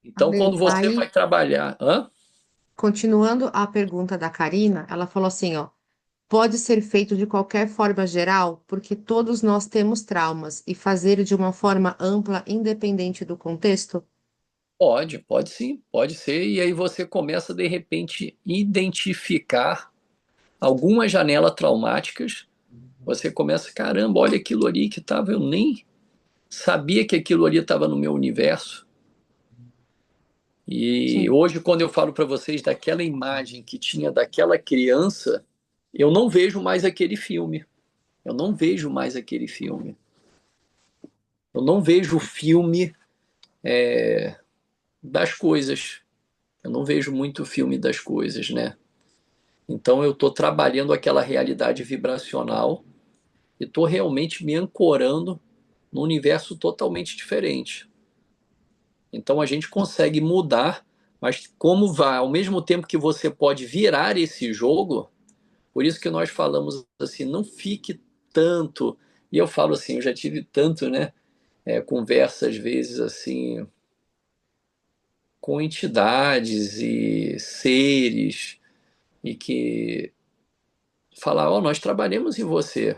S2: Então, quando você vai trabalhar...
S1: Continuando a pergunta da Karina, ela falou assim, ó, pode ser feito de qualquer forma geral, porque todos nós temos traumas, e fazer de uma forma ampla, independente do contexto?
S2: Pode sim, pode ser. E aí você começa, de repente, identificar algumas janelas traumáticas. Você começa, caramba, olha aquilo ali que estava, eu nem sabia que aquilo ali estava no meu universo. E
S1: Sim.
S2: hoje, quando eu falo para vocês daquela imagem que tinha daquela criança, eu não vejo mais aquele filme. Eu não vejo mais aquele filme. Eu não vejo o filme das coisas. Eu não vejo muito o filme das coisas, né? Então eu estou trabalhando aquela realidade vibracional e estou realmente me ancorando num universo totalmente diferente. Então a gente consegue mudar, mas como vai, ao mesmo tempo que você pode virar esse jogo, por isso que nós falamos assim, não fique tanto. E eu falo assim, eu já tive tanto, né, conversa às vezes assim com entidades e seres e que falar, ó, nós trabalhamos em você.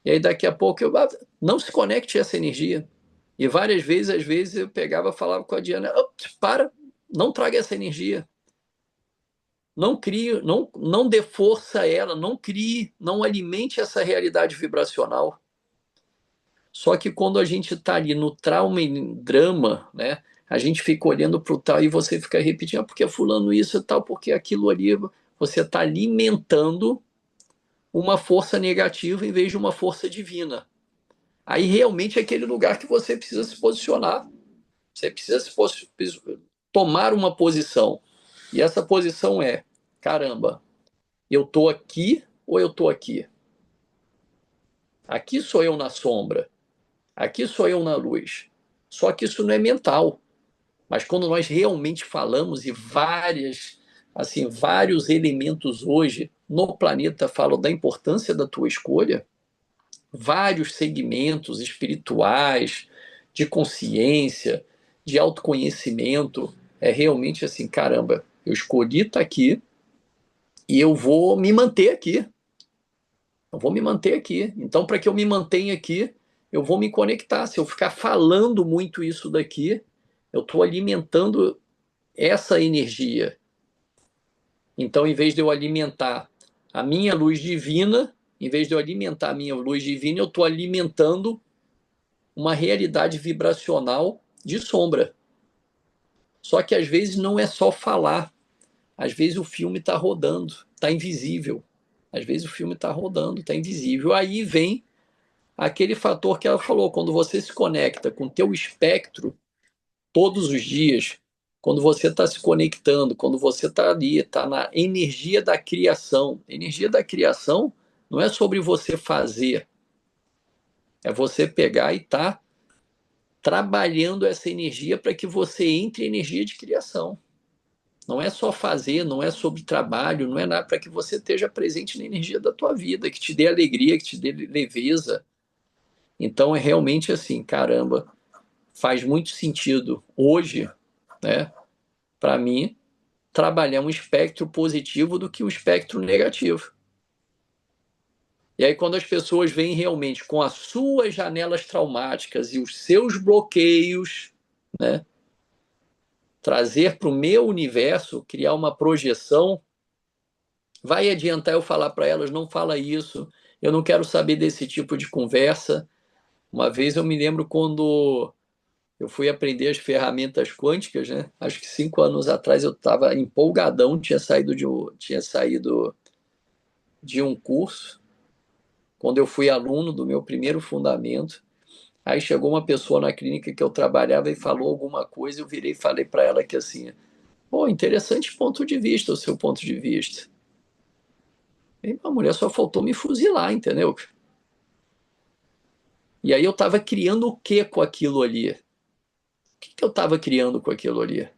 S2: E aí daqui a pouco eu não se conecte a essa energia. E várias vezes, às vezes, eu pegava, falava com a Diana, para, não traga essa energia. Não crie, não dê força a ela, não crie, não alimente essa realidade vibracional. Só que quando a gente está ali no trauma e drama, né, a gente fica olhando para o tal e você fica repetindo, porque fulano isso e tal, porque aquilo ali, você está alimentando uma força negativa em vez de uma força divina. Aí realmente é aquele lugar que você precisa se posicionar. Você precisa tomar uma posição. E essa posição é, caramba, eu estou aqui ou eu estou aqui? Aqui sou eu na sombra. Aqui sou eu na luz. Só que isso não é mental. Mas quando nós realmente falamos e vários elementos hoje no planeta falam da importância da tua escolha, vários segmentos espirituais, de consciência, de autoconhecimento, é realmente assim, caramba, eu escolhi estar aqui e eu vou me manter aqui. Eu vou me manter aqui. Então, para que eu me mantenha aqui, eu vou me conectar. Se eu ficar falando muito isso daqui, eu estou alimentando essa energia. Então, em vez de eu alimentar a minha luz divina, em vez de eu alimentar a minha luz divina, eu estou alimentando uma realidade vibracional de sombra. Só que às vezes não é só falar. Às vezes o filme está rodando, está invisível. Às vezes o filme está rodando, está invisível. Aí vem aquele fator que ela falou, quando você se conecta com o teu espectro todos os dias, quando você está se conectando, quando você está ali, está na energia da criação. A energia da criação não é sobre você fazer, é você pegar e estar trabalhando essa energia para que você entre em energia de criação. Não é só fazer, não é sobre trabalho, não é nada, para que você esteja presente na energia da tua vida, que te dê alegria, que te dê leveza. Então é realmente assim, caramba, faz muito sentido hoje, né, para mim, trabalhar um espectro positivo do que um espectro negativo. E aí, quando as pessoas vêm realmente com as suas janelas traumáticas e os seus bloqueios, né, trazer para o meu universo, criar uma projeção Vai adiantar eu falar para elas, não fala isso, eu não quero saber desse tipo de conversa. Uma vez eu me lembro quando eu fui aprender as ferramentas quânticas, né? Acho que 5 anos atrás eu estava empolgadão, tinha saído de um curso, quando eu fui aluno do meu primeiro fundamento. Aí chegou uma pessoa na clínica que eu trabalhava e falou alguma coisa, eu virei e falei para ela que assim, pô, interessante ponto de vista, o seu ponto de vista. E a mulher só faltou me fuzilar, entendeu? E aí eu estava criando o que com aquilo ali? O que eu estava criando com aquilo ali?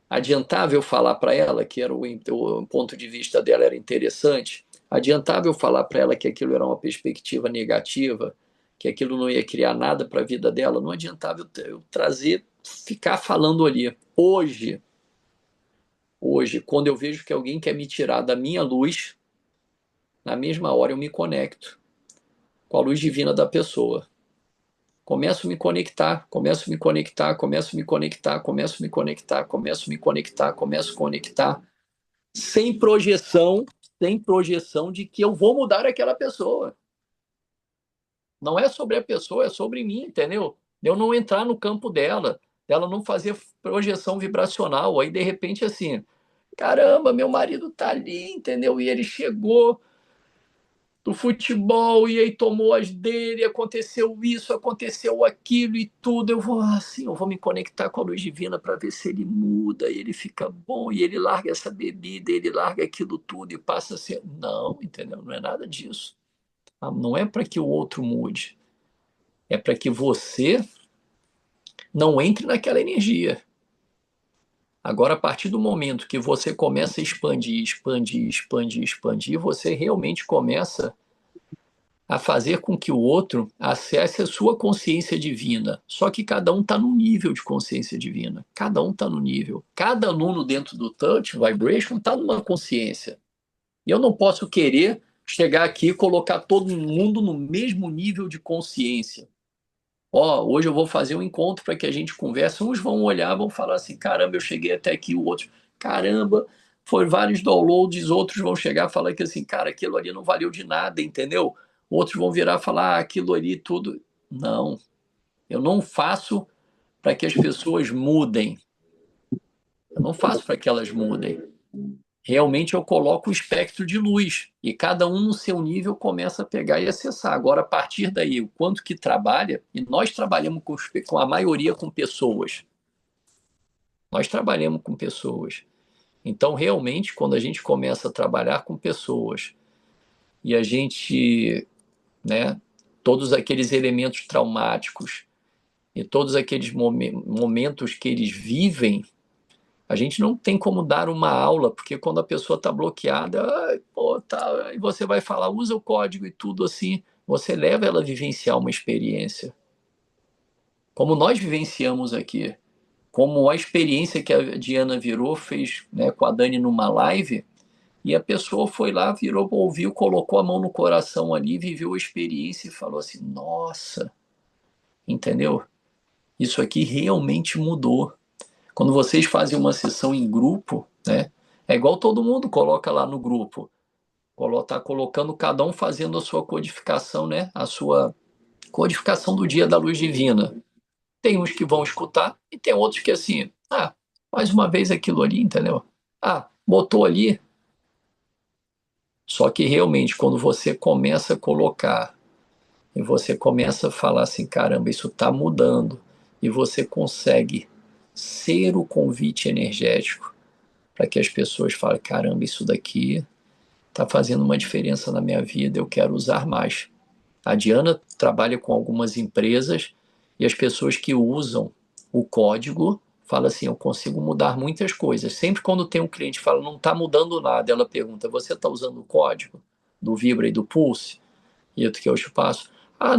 S2: Adiantava eu falar para ela que era o ponto de vista dela era interessante? Adiantava eu falar para ela que aquilo era uma perspectiva negativa, que aquilo não ia criar nada para a vida dela? Não adiantava eu trazer, ficar falando ali. Hoje, quando eu vejo que alguém quer me tirar da minha luz, na mesma hora eu me conecto com a luz divina da pessoa. Começo a me conectar, começo a me conectar, começo a me conectar, começo a me conectar, começo a me conectar, começo a conectar, sem projeção, sem projeção de que eu vou mudar aquela pessoa. Não é sobre a pessoa, é sobre mim, entendeu? Eu não entrar no campo dela, ela não fazer projeção vibracional. Aí, de repente, assim, caramba, meu marido tá ali, entendeu? E ele chegou do futebol e aí tomou as dele, aconteceu isso, aconteceu aquilo e tudo. Eu vou assim, eu vou me conectar com a luz divina para ver se ele muda, e ele fica bom, e ele larga essa bebida, ele larga aquilo tudo e passa a ser. Não, entendeu? Não é nada disso. Não é para que o outro mude, é para que você não entre naquela energia. Agora, a partir do momento que você começa a expandir, expandir, expandir, expandir, você realmente começa a fazer com que o outro acesse a sua consciência divina. Só que cada um está num nível de consciência divina. Cada um está no nível. Cada aluno dentro do Touch Vibration está numa consciência. E eu não posso querer chegar aqui e colocar todo mundo no mesmo nível de consciência. Ó, hoje eu vou fazer um encontro para que a gente converse. Uns vão olhar, vão falar assim: caramba, eu cheguei até aqui. O outro, caramba, foi vários downloads. Outros vão chegar e falar que assim, cara, aquilo ali não valeu de nada, entendeu? Outros vão virar e falar: aquilo ali tudo. Não, eu não faço para que as pessoas mudem. Eu não faço para que elas mudem. Realmente eu coloco o espectro de luz e cada um no seu nível começa a pegar e acessar. Agora, a partir daí, o quanto que trabalha, e nós trabalhamos com a maioria com pessoas. Nós trabalhamos com pessoas. Então, realmente, quando a gente começa a trabalhar com pessoas e a gente, né, todos aqueles elementos traumáticos e todos aqueles momentos que eles vivem, a gente não tem como dar uma aula, porque quando a pessoa está bloqueada, pô, tá, e você vai falar, usa o código e tudo assim, você leva ela a vivenciar uma experiência. Como nós vivenciamos aqui, como a experiência que a Diana virou, fez, né, com a Dani numa live, e a pessoa foi lá, virou, ouviu, colocou a mão no coração ali, viveu a experiência e falou assim, nossa, entendeu? Isso aqui realmente mudou. Quando vocês fazem uma sessão em grupo, né? É igual todo mundo coloca lá no grupo. Tá colocando cada um fazendo a sua codificação, né? A sua codificação do dia da luz divina. Tem uns que vão escutar e tem outros que assim, mais uma vez aquilo ali, entendeu? Botou ali. Só que realmente quando você começa a colocar e você começa a falar assim, caramba, isso está mudando, e você consegue ser o convite energético para que as pessoas falem, caramba, isso daqui está fazendo uma diferença na minha vida, eu quero usar mais. A Diana trabalha com algumas empresas e as pessoas que usam o código falam assim, eu consigo mudar muitas coisas. Sempre quando tem um cliente que fala, não está mudando nada, ela pergunta, você está usando o código do Vibra e do Pulse? E outro que eu te passo,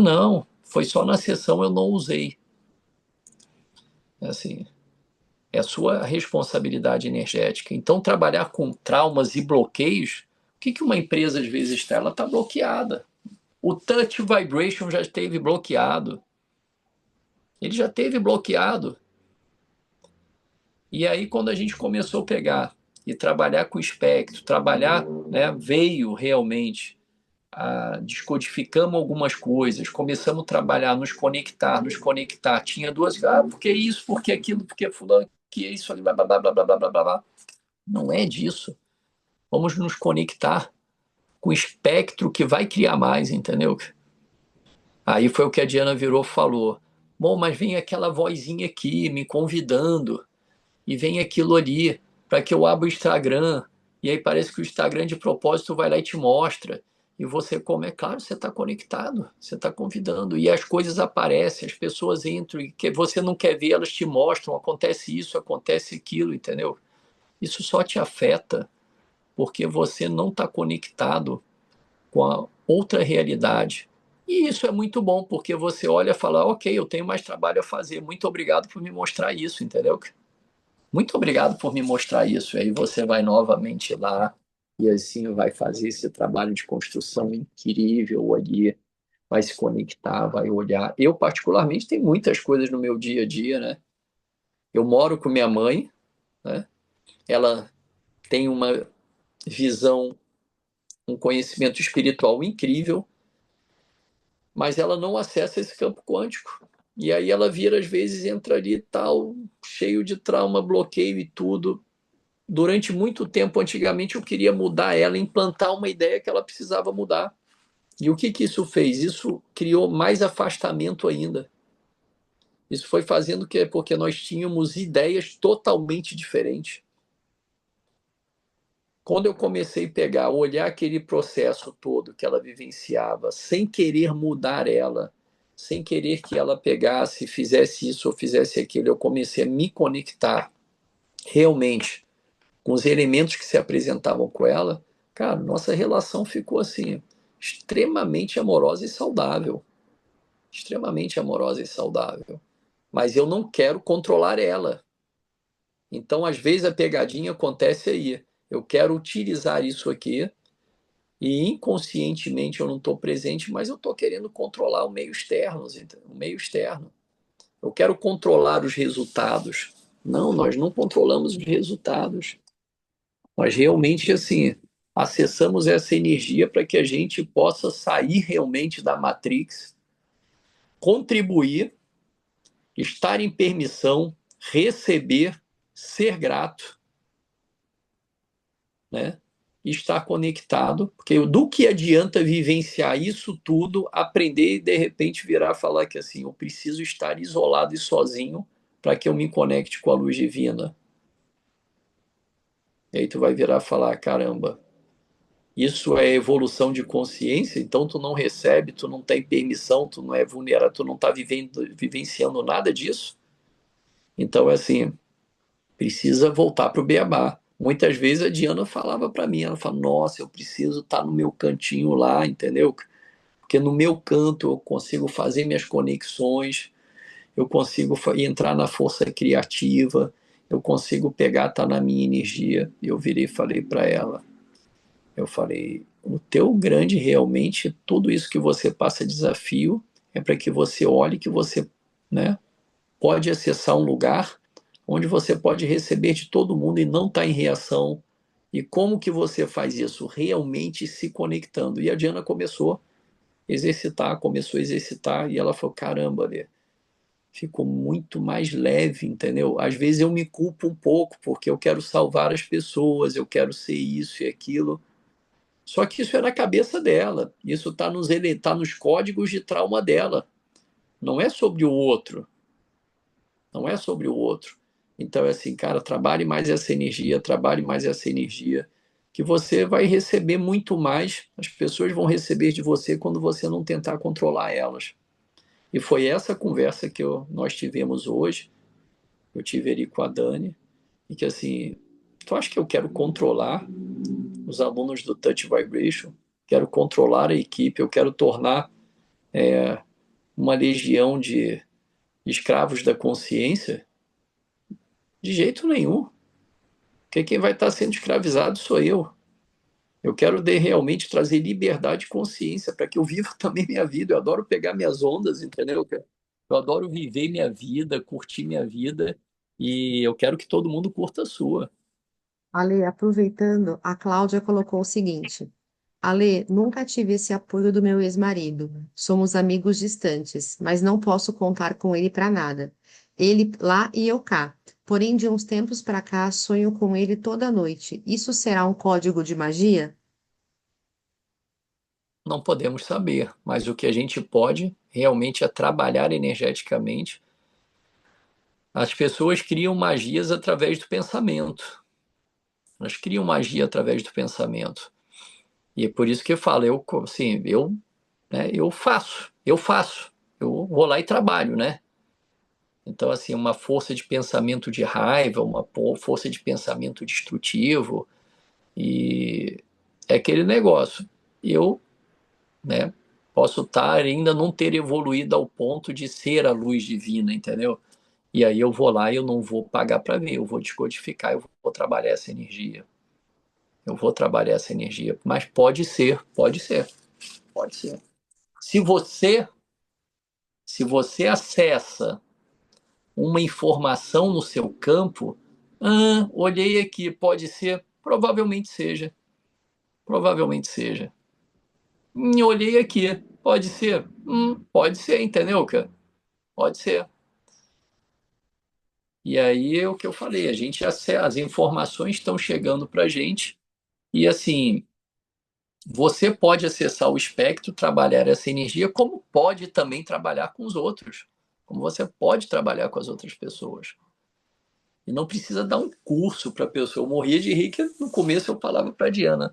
S2: não, foi só na sessão eu não usei. É assim, é a sua responsabilidade energética. Então, trabalhar com traumas e bloqueios, o que uma empresa às vezes está? Ela está bloqueada. O Touch Vibration já esteve bloqueado. Ele já esteve bloqueado. E aí, quando a gente começou a pegar e trabalhar com espectro, trabalhar, né, veio realmente, descodificamos algumas coisas, começamos a trabalhar, nos conectar. Tinha duas, porque isso, porque aquilo, porque fulano, que isso, blá, blá, blá, blá, blá, blá, blá, blá. Não é disso. Vamos nos conectar com o espectro que vai criar mais, entendeu? Aí foi o que a Diana virou e falou. Bom, mas vem aquela vozinha aqui me convidando, e vem aquilo ali para que eu abra o Instagram, e aí parece que o Instagram de propósito vai lá e te mostra. E você como é claro, você está conectado, você está convidando, e as coisas aparecem, as pessoas entram, e que você não quer ver, elas te mostram, acontece isso, acontece aquilo, entendeu? Isso só te afeta porque você não está conectado com a outra realidade. E isso é muito bom, porque você olha e fala, ok, eu tenho mais trabalho a fazer, muito obrigado por me mostrar isso, entendeu? Muito obrigado por me mostrar isso. E aí você vai novamente lá e assim vai fazer esse trabalho de construção incrível ali, vai se conectar, vai olhar. Eu, particularmente, tenho muitas coisas no meu dia a dia, né? Eu moro com minha mãe, né? Ela tem uma visão, um conhecimento espiritual incrível, mas ela não acessa esse campo quântico. E aí ela vira, às vezes, entra ali tal, cheio de trauma, bloqueio e tudo. Durante muito tempo, antigamente, eu queria mudar ela, implantar uma ideia que ela precisava mudar. E o que que isso fez? Isso criou mais afastamento ainda. Isso foi fazendo o quê? Porque nós tínhamos ideias totalmente diferentes. Quando eu comecei a pegar, olhar aquele processo todo que ela vivenciava, sem querer mudar ela, sem querer que ela pegasse, fizesse isso ou fizesse aquilo, eu comecei a me conectar realmente com os elementos que se apresentavam com ela. Cara, nossa relação ficou assim, extremamente amorosa e saudável. Extremamente amorosa e saudável. Mas eu não quero controlar ela. Então, às vezes, a pegadinha acontece aí. Eu quero utilizar isso aqui e inconscientemente eu não estou presente, mas eu estou querendo controlar o meio externo, o meio externo. Eu quero controlar os resultados. Não, nós não controlamos os resultados. Nós realmente, assim, acessamos essa energia para que a gente possa sair realmente da Matrix, contribuir, estar em permissão, receber, ser grato, né? Estar conectado, porque do que adianta vivenciar isso tudo, aprender e de repente virar falar que assim, eu preciso estar isolado e sozinho para que eu me conecte com a luz divina. E aí tu vai virar falar, caramba, isso é evolução de consciência, então tu não recebe, tu não tem permissão, tu não é vulnerável, tu não está vivenciando nada disso. Então, é assim, precisa voltar para o beabá. Muitas vezes a Diana falava para mim, ela fala, nossa, eu preciso estar no meu cantinho lá, entendeu? Porque no meu canto eu consigo fazer minhas conexões, eu consigo entrar na força criativa, eu consigo pegar, estar na minha energia. E eu virei e falei para ela, eu falei, o teu grande realmente, tudo isso que você passa desafio, é para que você olhe que você, né, pode acessar um lugar onde você pode receber de todo mundo e não estar em reação. E como que você faz isso? Realmente se conectando. E a Diana começou a exercitar, começou a exercitar, e ela falou, caramba, Lê, ficou muito mais leve, entendeu? Às vezes eu me culpo um pouco, porque eu quero salvar as pessoas, eu quero ser isso e aquilo, só que isso é na cabeça dela. Isso tá nos códigos de trauma dela. Não é sobre o outro. Não é sobre o outro. Então é assim, cara, trabalhe mais essa energia, trabalhe mais essa energia, que você vai receber muito mais. As pessoas vão receber de você quando você não tentar controlar elas. E foi essa conversa que nós tivemos hoje. Eu tive ali com a Dani. E que assim, tu acha que eu quero controlar os alunos do Touch Vibration? Quero controlar a equipe, eu quero tornar uma legião de escravos da consciência? De jeito nenhum. Porque quem vai estar sendo escravizado sou eu. Eu quero realmente trazer liberdade e consciência para que eu viva também minha vida. Eu adoro pegar minhas ondas, entendeu? Eu adoro viver minha vida, curtir minha vida, e eu quero que todo mundo curta a sua.
S1: Ale, aproveitando, a Cláudia colocou o seguinte: Ale, nunca tive esse apoio do meu ex-marido. Somos amigos distantes, mas não posso contar com ele para nada. Ele lá e eu cá. Porém, de uns tempos para cá, sonho com ele toda noite. Isso será um código de magia?
S2: Não podemos saber, mas o que a gente pode realmente é trabalhar energeticamente. As pessoas criam magias através do pensamento. Elas criam magia através do pensamento. E é por isso que eu falo, assim, eu faço, eu vou lá e trabalho, né? Então, assim, uma força de pensamento de raiva, uma força de pensamento destrutivo, e é aquele negócio. Eu, né, posso estar ainda não ter evoluído ao ponto de ser a luz divina, entendeu? E aí eu vou lá e eu não vou pagar para ver, eu vou descodificar, eu vou trabalhar essa energia. Eu vou trabalhar essa energia, mas pode ser, pode ser, pode ser. Se você, se você acessa uma informação no seu campo, olhei aqui, pode ser, provavelmente seja, provavelmente seja. Olhei aqui, pode ser, pode ser, entendeu, cara? Pode ser. E aí é o que eu falei, a gente as informações estão chegando para a gente e assim você pode acessar o espectro, trabalhar essa energia, como pode também trabalhar com os outros, como você pode trabalhar com as outras pessoas. E não precisa dar um curso para a pessoa. Eu morria de rir que no começo eu falava para a Diana,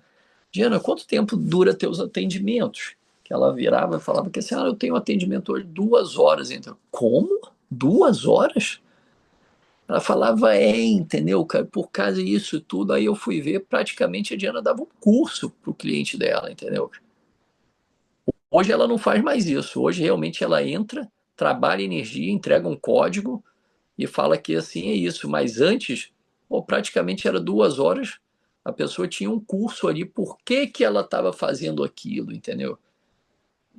S2: Diana, quanto tempo dura teus atendimentos? Que ela virava e falava que assim, eu tenho atendimento hoje 2 horas. Então, como? 2 horas? Ela falava, entendeu, cara? Por causa disso tudo, aí eu fui ver, praticamente a Diana dava um curso para o cliente dela, entendeu? Hoje ela não faz mais isso. Hoje realmente ela entra, trabalha energia, entrega um código e fala que assim é isso. Mas antes, praticamente era 2 horas. A pessoa tinha um curso ali, por que, que ela estava fazendo aquilo, entendeu?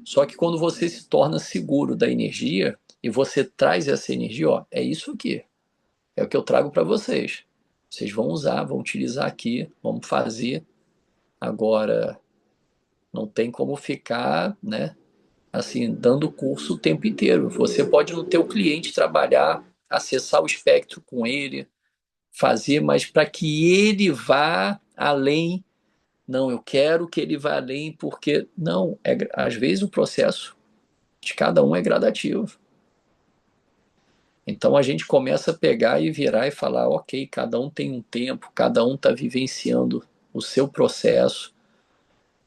S2: Só que quando você se torna seguro da energia e você traz essa energia, é isso aqui. É o que eu trago para vocês. Vocês vão usar, vão utilizar aqui, vamos fazer. Agora, não tem como ficar, né? Assim, dando curso o tempo inteiro. Você pode no teu cliente trabalhar, acessar o espectro com ele, fazer, mas para que ele vá além, não, eu quero que ele vá além, porque não, às vezes o processo de cada um é gradativo. Então a gente começa a pegar e virar e falar, ok, cada um tem um tempo, cada um está vivenciando o seu processo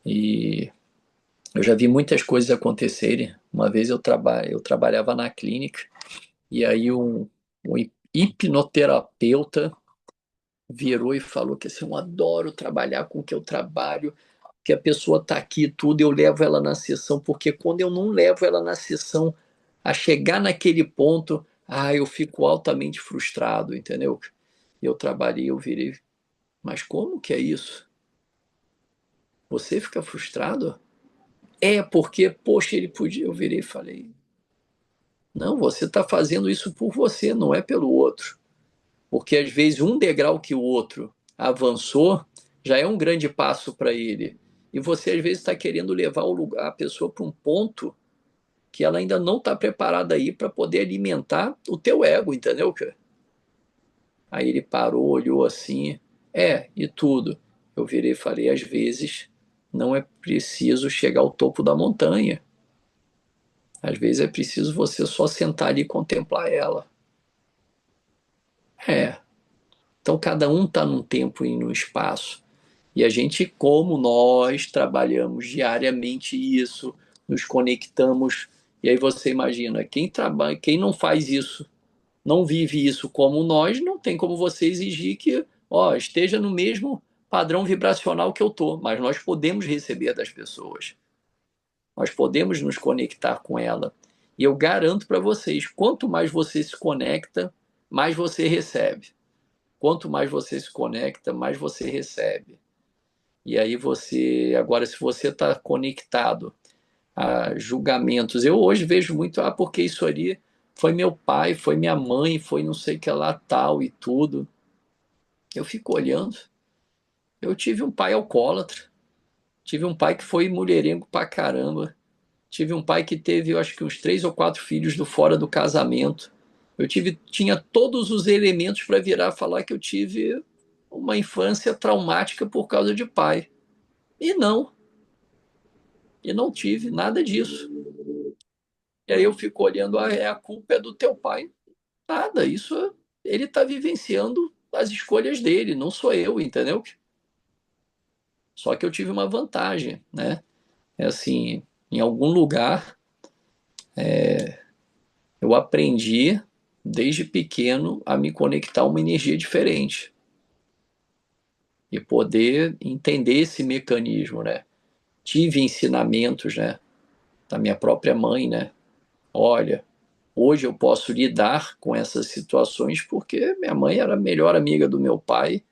S2: e eu já vi muitas coisas acontecerem. Uma vez eu trabalhava na clínica e aí um hipnoterapeuta virou e falou que assim, eu adoro trabalhar com o que eu trabalho, que a pessoa está aqui e tudo, eu levo ela na sessão, porque quando eu não levo ela na sessão a chegar naquele ponto, eu fico altamente frustrado, entendeu? Eu trabalhei, eu virei, mas como que é isso? Você fica frustrado? É porque, poxa, ele podia. Eu virei e falei, não, você está fazendo isso por você, não é pelo outro. Porque às vezes um degrau que o outro avançou já é um grande passo para ele. E você às vezes está querendo levar a pessoa para um ponto que ela ainda não está preparada aí para poder alimentar o teu ego, entendeu, cara? Aí ele parou, olhou assim, e tudo. Eu virei e falei, às vezes não é preciso chegar ao topo da montanha. Às vezes é preciso você só sentar ali e contemplar ela. É. Então cada um está num tempo e num espaço. E a gente, como nós trabalhamos diariamente isso, nos conectamos. E aí você imagina, quem trabalha, quem não faz isso, não vive isso como nós, não tem como você exigir que, esteja no mesmo padrão vibracional que eu tô, mas nós podemos receber das pessoas. Nós podemos nos conectar com ela. E eu garanto para vocês, quanto mais você se conecta, mais você recebe. Quanto mais você se conecta, mais você recebe. E aí agora se você está conectado a julgamentos, eu hoje vejo muito, porque isso ali foi meu pai, foi minha mãe, foi não sei o que lá tal e tudo. Eu fico olhando. Eu tive um pai alcoólatra, tive um pai que foi mulherengo pra caramba, tive um pai que teve, eu acho que uns 3 ou 4 filhos do fora do casamento. Tinha todos os elementos para virar falar que eu tive uma infância traumática por causa de pai. E não, e não tive nada disso. E aí eu fico olhando, a culpa é do teu pai. Nada, ele está vivenciando as escolhas dele, não sou eu, entendeu? Só que eu tive uma vantagem, né? É assim, em algum lugar eu aprendi desde pequeno a me conectar a uma energia diferente e poder entender esse mecanismo, né? Tive ensinamentos, né, da minha própria mãe, né? Olha, hoje eu posso lidar com essas situações porque minha mãe era a melhor amiga do meu pai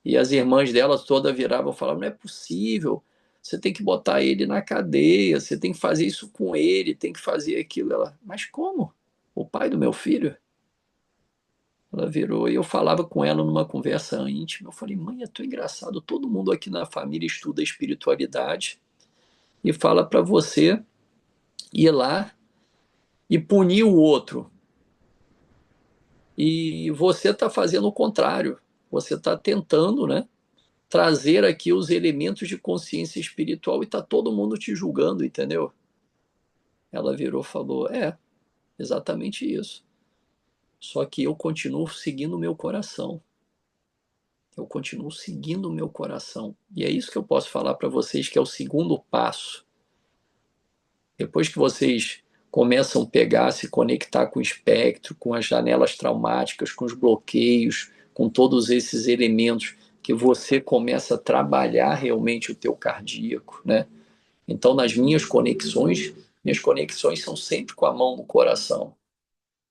S2: e as irmãs dela todas viravam e falavam: não é possível, você tem que botar ele na cadeia, você tem que fazer isso com ele, tem que fazer aquilo. Ela, mas como? O pai do meu filho? Ela virou e eu falava com ela numa conversa íntima. Eu falei: mãe, é tão engraçado, todo mundo aqui na família estuda espiritualidade e fala para você ir lá e punir o outro. E você está fazendo o contrário. Você está tentando, né, trazer aqui os elementos de consciência espiritual e está todo mundo te julgando, entendeu? Ela virou e falou: é, exatamente isso. Só que eu continuo seguindo o meu coração. Eu continuo seguindo o meu coração. E é isso que eu posso falar para vocês, que é o segundo passo. Depois que vocês começam a pegar, se conectar com o espectro, com as janelas traumáticas, com os bloqueios, com todos esses elementos, que você começa a trabalhar realmente o teu cardíaco, né? Então, nas minhas conexões são sempre com a mão no coração.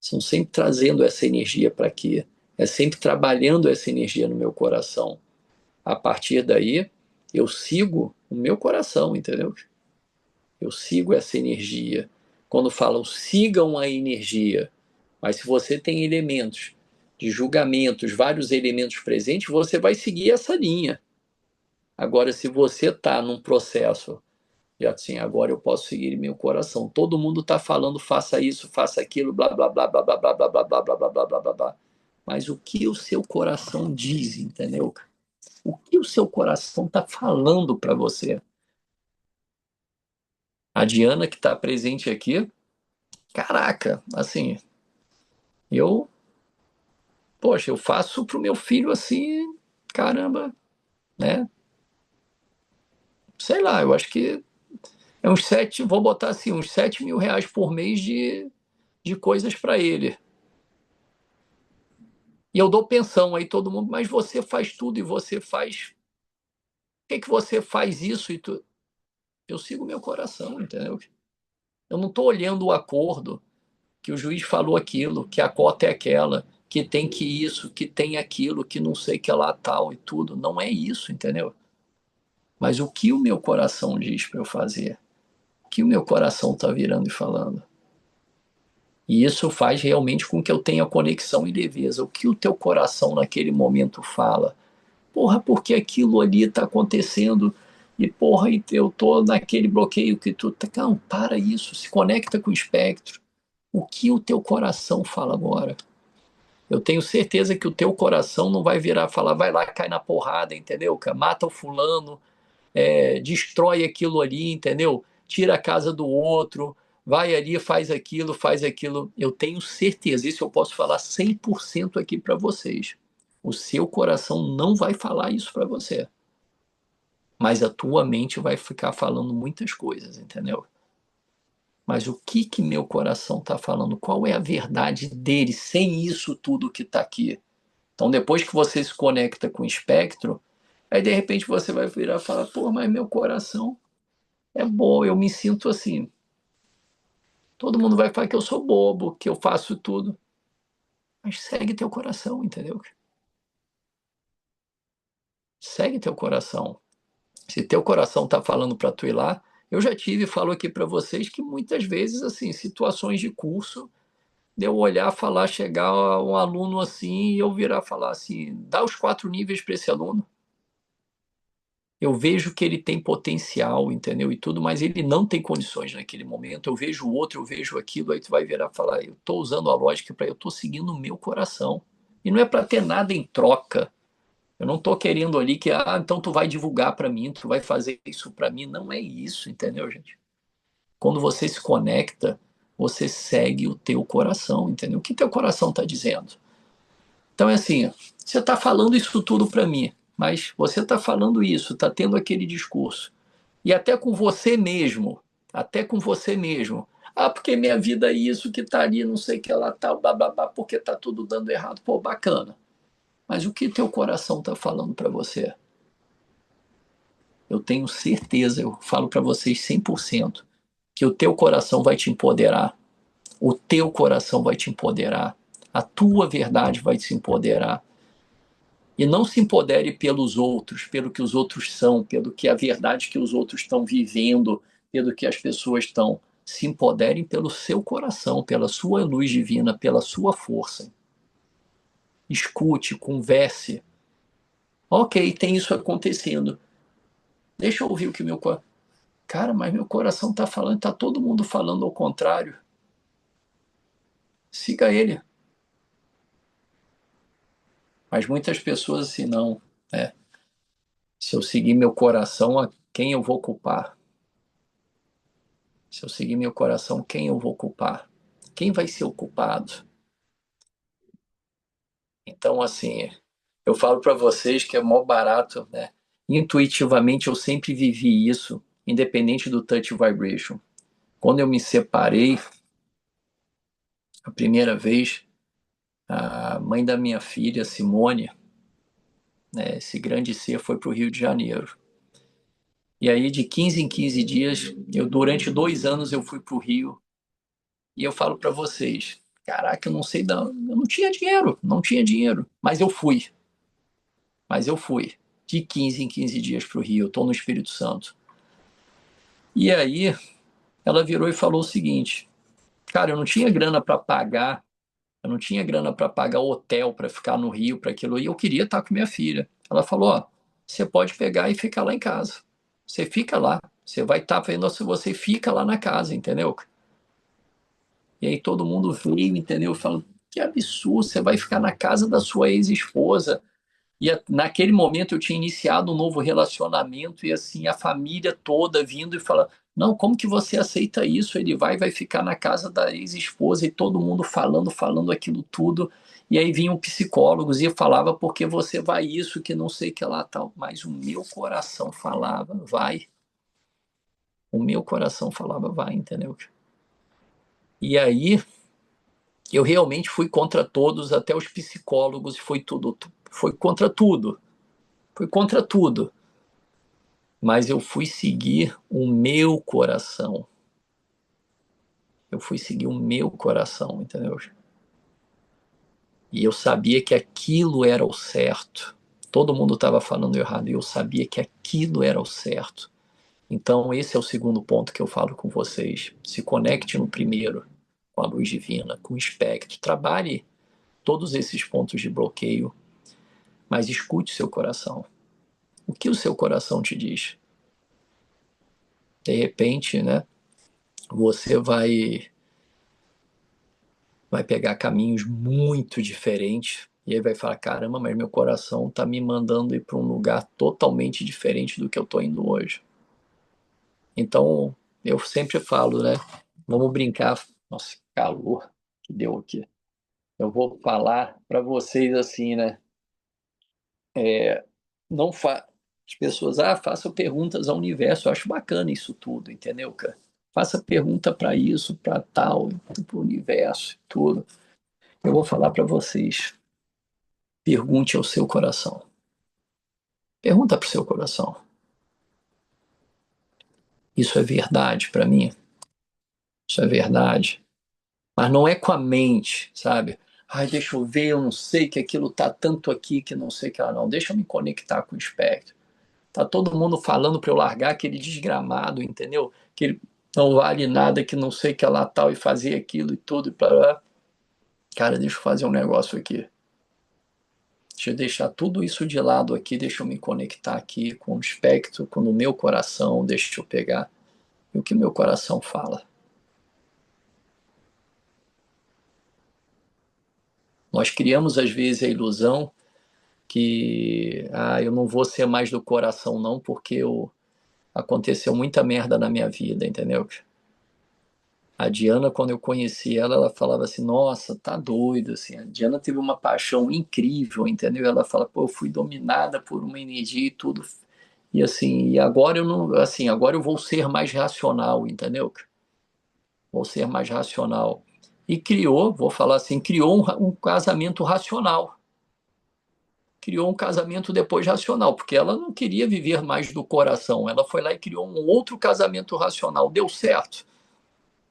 S2: São sempre trazendo essa energia para aqui. É sempre trabalhando essa energia no meu coração. A partir daí, eu sigo o meu coração, entendeu? Eu sigo essa energia. Quando falam sigam a energia, mas se você tem elementos de julgamentos, vários elementos presentes, você vai seguir essa linha. Agora, se você está num processo de assim, agora eu posso seguir meu coração. Todo mundo está falando, faça isso, faça aquilo, blá, blá, blá, blá, blá, blá, blá, blá, blá, blá, blá, blá, blá, blá, blá. Mas o que o seu coração diz, entendeu? O que o seu coração está falando para você? A Diana que está presente aqui, caraca, assim, eu, poxa, eu faço pro meu filho assim, caramba, né? Sei lá, eu acho que é uns 7, vou botar assim, uns 7 mil reais por mês de coisas para ele. E eu dou pensão aí todo mundo, mas você faz tudo e você faz. Por que você faz isso e tu? Eu sigo meu coração, entendeu? Eu não estou olhando o acordo que o juiz falou aquilo, que a cota é aquela, que tem que isso, que tem aquilo, que não sei que é lá tal e tudo. Não é isso, entendeu? Mas o que o meu coração diz para eu fazer? O que o meu coração está virando e falando? E isso faz realmente com que eu tenha conexão e leveza. O que o teu coração naquele momento fala? Porra, porque aquilo ali está acontecendo e porra, eu tô naquele bloqueio que tu tá. Não, para isso, se conecta com o espectro. O que o teu coração fala agora? Eu tenho certeza que o teu coração não vai virar falar, vai lá, cai na porrada, entendeu? Mata o fulano, destrói aquilo ali, entendeu? Tira a casa do outro, vai ali, faz aquilo, faz aquilo. Eu tenho certeza, isso eu posso falar 100% aqui para vocês. O seu coração não vai falar isso para você, mas a tua mente vai ficar falando muitas coisas, entendeu? Mas o que que meu coração está falando? Qual é a verdade dele sem isso tudo que está aqui? Então, depois que você se conecta com o espectro, aí de repente você vai virar e falar: pô, mas meu coração é bom, eu me sinto assim. Todo mundo vai falar que eu sou bobo, que eu faço tudo. Mas segue teu coração, entendeu? Segue teu coração. Se teu coração tá falando para tu ir lá, eu já tive, falo aqui para vocês que muitas vezes assim, situações de curso, de eu olhar, falar, chegar um aluno assim e eu virar falar assim, dá os 4 níveis para esse aluno. eu vejo que ele tem potencial, entendeu? E tudo, mas ele não tem condições naquele momento. Eu vejo o outro, eu vejo aquilo, aí tu vai virar e falar, eu estou usando a lógica para eu estou seguindo o meu coração. E não é para ter nada em troca. Eu não estou querendo ali que, então tu vai divulgar para mim, tu vai fazer isso para mim. Não é isso, entendeu, gente? Quando você se conecta, você segue o teu coração, entendeu? O que teu coração está dizendo? Então é assim, você está falando isso tudo para mim, mas você está falando isso, está tendo aquele discurso. E até com você mesmo, até com você mesmo. Porque minha vida é isso que está ali, não sei o que ela tá, blá, blá, blá, porque está tudo dando errado. Pô, bacana. Mas o que teu coração está falando para você? Eu tenho certeza, eu falo para vocês 100%, que o teu coração vai te empoderar. O teu coração vai te empoderar. A tua verdade vai te empoderar. E não se empodere pelos outros, pelo que os outros são, pelo que a verdade que os outros estão vivendo, pelo que as pessoas estão. Se empoderem pelo seu coração, pela sua luz divina, pela sua força. Escute, converse. Ok, tem isso acontecendo. Deixa eu ouvir o que meu coração. Cara, mas meu coração está falando, está todo mundo falando ao contrário. Siga ele. Mas muitas pessoas assim, não. É, se eu seguir meu coração, a quem eu vou culpar? Se eu seguir meu coração, quem eu vou culpar? Quem vai ser o culpado? Então, assim, eu falo para vocês que é mó barato, né? Intuitivamente, eu sempre vivi isso, independente do touch vibration. Quando eu me separei, a primeira vez, a mãe da minha filha, Simone, né, esse grande ser, foi para o Rio de Janeiro. E aí, de 15 em 15 dias, durante 2 anos, eu fui para o Rio. E eu falo para vocês, caraca, eu não sei, eu não tinha dinheiro, não tinha dinheiro, mas eu fui. Mas eu fui de 15 em 15 dias para o Rio, eu estou no Espírito Santo. E aí ela virou e falou o seguinte, cara, eu não tinha grana para pagar, eu não tinha grana para pagar hotel para ficar no Rio, para aquilo, e eu queria estar com minha filha. Ela falou, ó, você pode pegar e ficar lá em casa. Você fica lá, você vai estar vendo se você fica lá na casa, entendeu? E aí todo mundo veio, entendeu? Eu falo, que absurdo, você vai ficar na casa da sua ex-esposa. E naquele momento eu tinha iniciado um novo relacionamento e assim a família toda vindo e falando, não, como que você aceita isso? Ele vai ficar na casa da ex-esposa e todo mundo falando aquilo tudo. E aí vinham psicólogos e falava porque você vai isso, que não sei que lá tal. Mas o meu coração falava, vai. O meu coração falava, vai, entendeu? E aí eu realmente fui contra todos, até os psicólogos, foi contra tudo. Foi contra tudo. Mas eu fui seguir o meu coração. Eu fui seguir o meu coração, entendeu? E eu sabia que aquilo era o certo. Todo mundo estava falando errado e eu sabia que aquilo era o certo. Então, esse é o segundo ponto que eu falo com vocês. Se conecte no primeiro, com a luz divina, com o espectro. Trabalhe todos esses pontos de bloqueio, mas escute seu coração. O que o seu coração te diz? De repente, né, você vai pegar caminhos muito diferentes e aí vai falar, caramba, mas meu coração tá me mandando ir para um lugar totalmente diferente do que eu tô indo hoje. Então, eu sempre falo, né, vamos brincar. Nossa, que calor que deu aqui. Eu vou falar para vocês assim, né, não fa as pessoas, façam perguntas ao universo. Eu acho bacana isso tudo, entendeu, cara? Faça pergunta para isso, para tal, para o universo, tudo. Eu vou falar para vocês. Pergunte ao seu coração. Pergunta para o seu coração. Isso é verdade para mim? Isso é verdade? Mas não é com a mente, sabe? Ai, deixa eu ver, eu não sei que aquilo tá tanto aqui que não sei que lá não. Deixa eu me conectar com o espectro. Tá todo mundo falando para eu largar aquele desgramado, entendeu? Que ele não vale nada, que não sei que lá tal e fazer aquilo e tudo e para lá. Cara, deixa eu fazer um negócio aqui. Deixa eu deixar tudo isso de lado aqui, deixa eu me conectar aqui com o espectro, com o meu coração, deixa eu pegar o que meu coração fala. Nós criamos, às vezes, a ilusão que eu não vou ser mais do coração, não, porque aconteceu muita merda na minha vida, entendeu? A Diana, quando eu conheci ela, ela falava assim, nossa, tá doido, assim. A Diana teve uma paixão incrível, entendeu? Ela fala, pô, eu fui dominada por uma energia e tudo. E assim, e agora eu não, assim, agora eu vou ser mais racional, entendeu? Vou ser mais racional. E criou, vou falar assim, criou um casamento racional. Criou um casamento depois racional, porque ela não queria viver mais do coração. Ela foi lá e criou um outro casamento racional. Deu certo?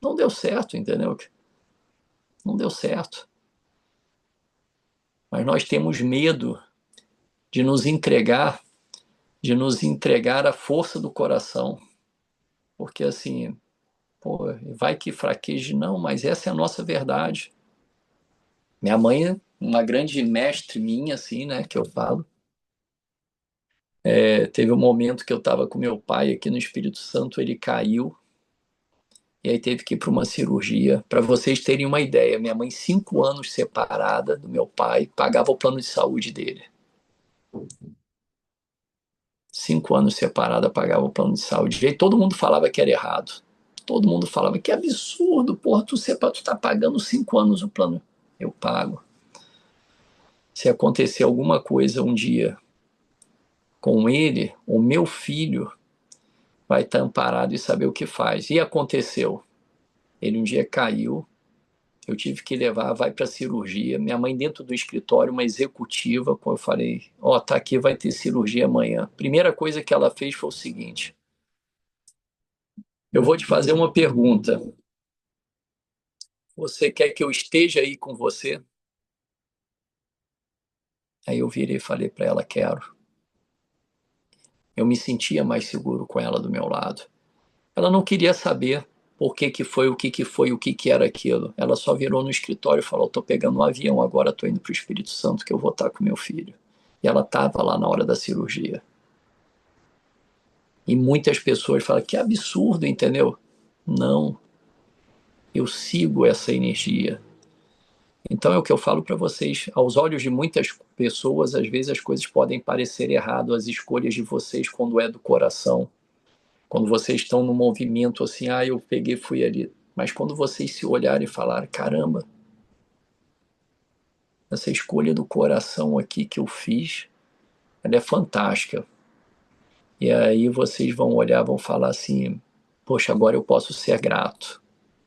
S2: Não deu certo, entendeu? Não deu certo. Mas nós temos medo de de nos entregar à força do coração. Porque assim, pô, vai que fraqueje, não, mas essa é a nossa verdade. Minha mãe, uma grande mestre minha, assim, né, que eu falo, teve um momento que eu estava com meu pai aqui no Espírito Santo, ele caiu, e aí teve que ir para uma cirurgia. Para vocês terem uma ideia, minha mãe, 5 anos separada do meu pai, pagava o plano de saúde dele. 5 anos separada, pagava o plano de saúde. E aí todo mundo falava que era errado. Todo mundo falava que absurdo, porra, tu tá pagando 5 anos o plano. Eu pago. Se acontecer alguma coisa um dia com ele, o meu filho vai estar amparado e saber o que faz. E aconteceu. Ele um dia caiu, eu tive que levar, vai para cirurgia. Minha mãe dentro do escritório, uma executiva, quando eu falei, ó, tá aqui, vai ter cirurgia amanhã. Primeira coisa que ela fez foi o seguinte: eu vou te fazer uma pergunta. Você quer que eu esteja aí com você? Aí eu virei e falei para ela, quero. Eu me sentia mais seguro com ela do meu lado. Ela não queria saber por que foi, o que foi, o que era aquilo. Ela só virou no escritório e falou, estou pegando um avião agora, estou indo para o Espírito Santo que eu vou estar com meu filho. E ela estava lá na hora da cirurgia. E muitas pessoas falam, que absurdo, entendeu? Não, eu sigo essa energia. Então é o que eu falo para vocês, aos olhos de muitas pessoas, às vezes as coisas podem parecer errado, as escolhas de vocês quando é do coração, quando vocês estão no movimento assim, eu peguei, fui ali. Mas quando vocês se olharem e falarem, caramba, essa escolha do coração aqui que eu fiz, ela é fantástica. E aí vocês vão olhar, vão falar assim, poxa, agora eu posso ser grato.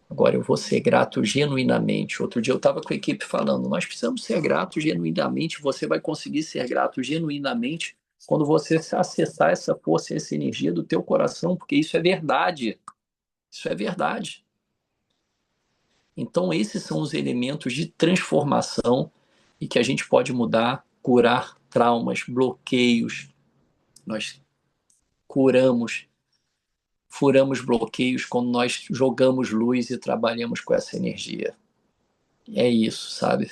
S2: Agora eu vou ser grato genuinamente. Outro dia eu estava com a equipe falando, nós precisamos ser gratos genuinamente. Você vai conseguir ser grato genuinamente quando você acessar essa força, essa energia do teu coração, porque isso é verdade. Isso é verdade. Então esses são os elementos de transformação e que a gente pode mudar, curar traumas, bloqueios. Nós curamos, furamos bloqueios quando nós jogamos luz e trabalhamos com essa energia. É isso, sabe?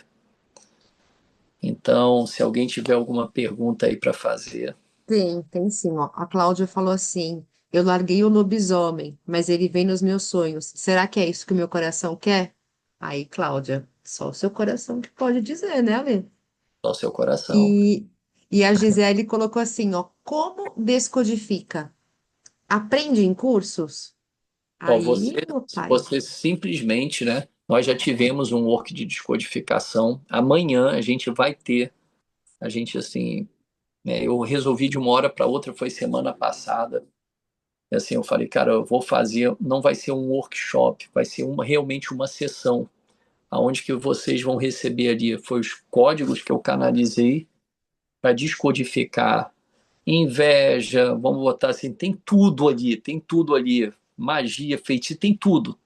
S2: Então, se alguém tiver alguma pergunta aí para fazer.
S1: Tem sim, ó. A Cláudia falou assim: eu larguei o lobisomem, mas ele vem nos meus sonhos. Será que é isso que o meu coração quer? Aí, Cláudia, só o seu coração que pode dizer, né, Ale?
S2: Ao seu coração.
S1: E, e a Gisele colocou assim, ó, como descodifica? Aprende em cursos?
S2: Ó, você,
S1: Aí, meu pai.
S2: você simplesmente, né? Nós já tivemos um work de descodificação. Amanhã a gente vai ter, a gente assim, né, eu resolvi de uma hora para outra, foi semana passada. E assim, eu falei, cara, eu vou fazer, não vai ser um workshop, vai ser realmente uma sessão, aonde que vocês vão receber ali, foi os códigos que eu canalizei para descodificar inveja, vamos botar assim, tem tudo ali, magia, feitiço, tem tudo.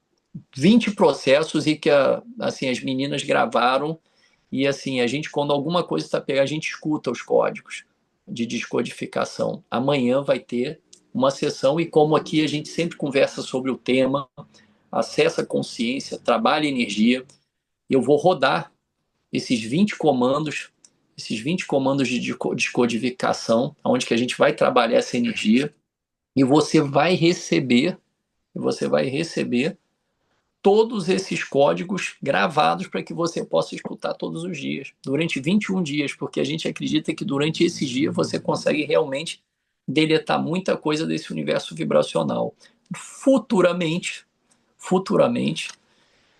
S2: 20 processos e que assim, as meninas gravaram e assim, a gente, quando alguma coisa está pegando, a gente escuta os códigos de descodificação. Amanhã vai ter uma sessão e como aqui a gente sempre conversa sobre o tema, acessa a consciência, trabalha a energia, eu vou rodar esses 20 comandos esses 20 comandos de descodificação, onde que a gente vai trabalhar essa energia, e você vai receber todos esses códigos gravados para que você possa escutar todos os dias, durante 21 dias, porque a gente acredita que durante esses dias você consegue realmente deletar muita coisa desse universo vibracional. Futuramente,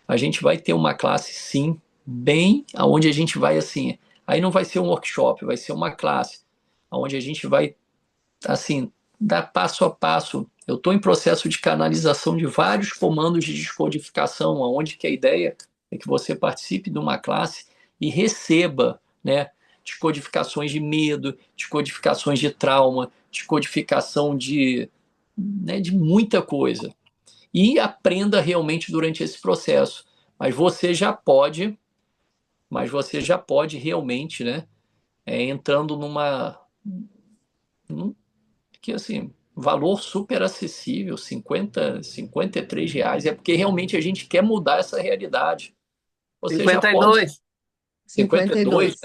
S2: a gente vai ter uma classe, sim, bem aonde a gente vai assim, aí não vai ser um workshop, vai ser uma classe, onde a gente vai assim, dar passo a passo. Eu estou em processo de canalização de vários comandos de descodificação, onde que a ideia é que você participe de uma classe e receba, né, descodificações de medo, descodificações de trauma, descodificação de muita coisa. E aprenda realmente durante esse processo. Mas você já pode, mas você já pode realmente, né, entrando num, que assim, valor super acessível, 53 reais, é porque realmente a gente quer mudar essa realidade. Você já pode,
S3: 52.
S2: 52,
S1: 52.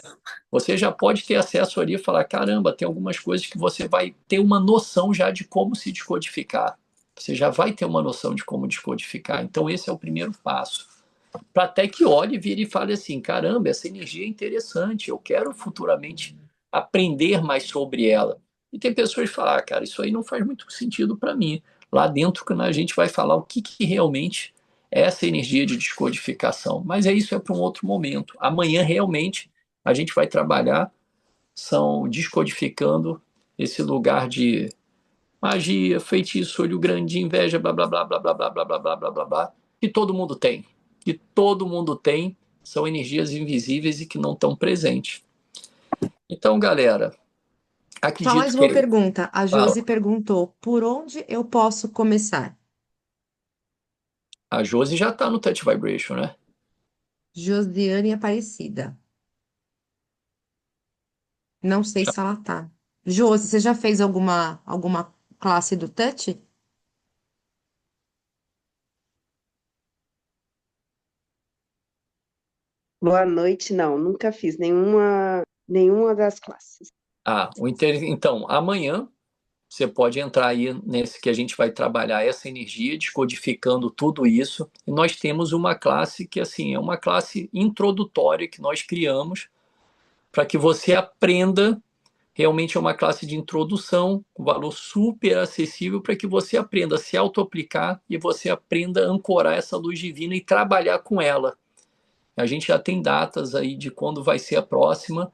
S2: você já pode ter acesso ali e falar, caramba, tem algumas coisas que você vai ter uma noção já de como se descodificar. Você já vai ter uma noção de como descodificar. Então esse é o primeiro passo. Para até que olhe, vire e fale assim, caramba, essa energia é interessante, eu quero futuramente aprender mais sobre ela. E tem pessoas que falam, ah, cara, isso aí não faz muito sentido para mim. Lá dentro a gente vai falar o que realmente é essa energia de descodificação. Mas isso é para um outro momento. Amanhã realmente a gente vai trabalhar, são descodificando esse lugar de magia, feitiço, olho grande, inveja, blá blá blá blá blá blá blá blá blá blá blá blá, que todo mundo tem. Que todo mundo tem, são energias invisíveis e que não estão presentes. Então, galera,
S1: Só
S2: acredito
S1: mais uma
S2: que.
S1: pergunta. A
S2: Fala,
S1: Josi perguntou: por onde eu posso começar?
S2: a Josi já está no Touch Vibration, né?
S1: Josiane Aparecida. Não sei
S2: Já-
S1: se ela tá. Josi, você já fez alguma classe do Touch?
S4: Boa noite, não, nunca fiz nenhuma das classes.
S2: Então, amanhã você pode entrar aí nesse que a gente vai trabalhar essa energia, descodificando tudo isso. E nós temos uma classe que, assim, é uma classe introdutória que nós criamos para que você aprenda. Realmente é uma classe de introdução, com valor super acessível para que você aprenda a se auto-aplicar e você aprenda a ancorar essa luz divina e trabalhar com ela. A gente já tem datas aí de quando vai ser a próxima,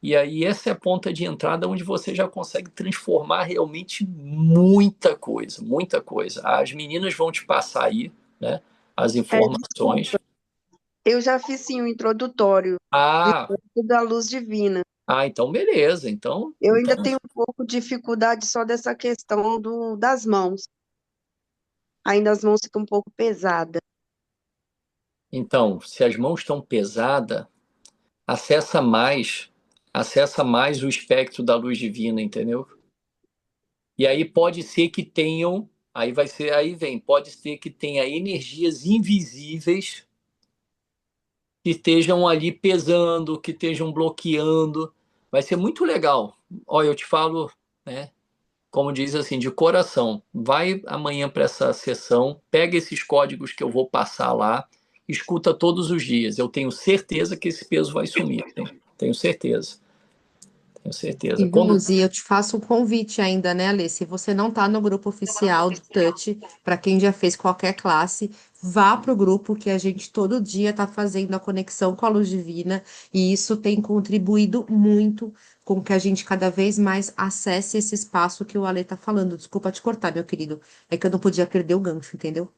S2: e aí essa é a ponta de entrada onde você já consegue transformar realmente muita coisa, muita coisa. As meninas vão te passar aí, né, as informações.
S4: Desculpa, eu já fiz sim o introdutório do
S2: Ah,
S4: Encontro da Luz Divina.
S2: então beleza. Então,
S4: Eu
S2: então
S4: ainda tenho um pouco de dificuldade só dessa questão das mãos. Ainda as mãos ficam um pouco pesadas.
S2: Então, se as mãos estão pesadas, acessa mais, acessa mais o espectro da luz divina, entendeu? E aí pode ser que tenham, aí vai ser, aí vem, pode ser que tenha energias invisíveis que estejam ali pesando, que estejam bloqueando. Vai ser muito legal. Olha, eu te falo, né? Como diz assim, de coração, vai amanhã para essa sessão, pega esses códigos que eu vou passar lá, escuta todos os dias. Eu tenho certeza que esse peso vai sumir. Tenho certeza. Tenho certeza.
S1: E, Josi, eu te faço um convite ainda, né, Alê? Se você não tá no grupo oficial do Touch, para quem já fez qualquer classe, vá pro grupo que a gente todo dia tá fazendo a conexão com a luz divina, e isso tem contribuído muito com que a gente cada vez mais acesse esse espaço que o Alê tá falando. Desculpa te cortar, meu querido. É que eu não podia perder o gancho, entendeu?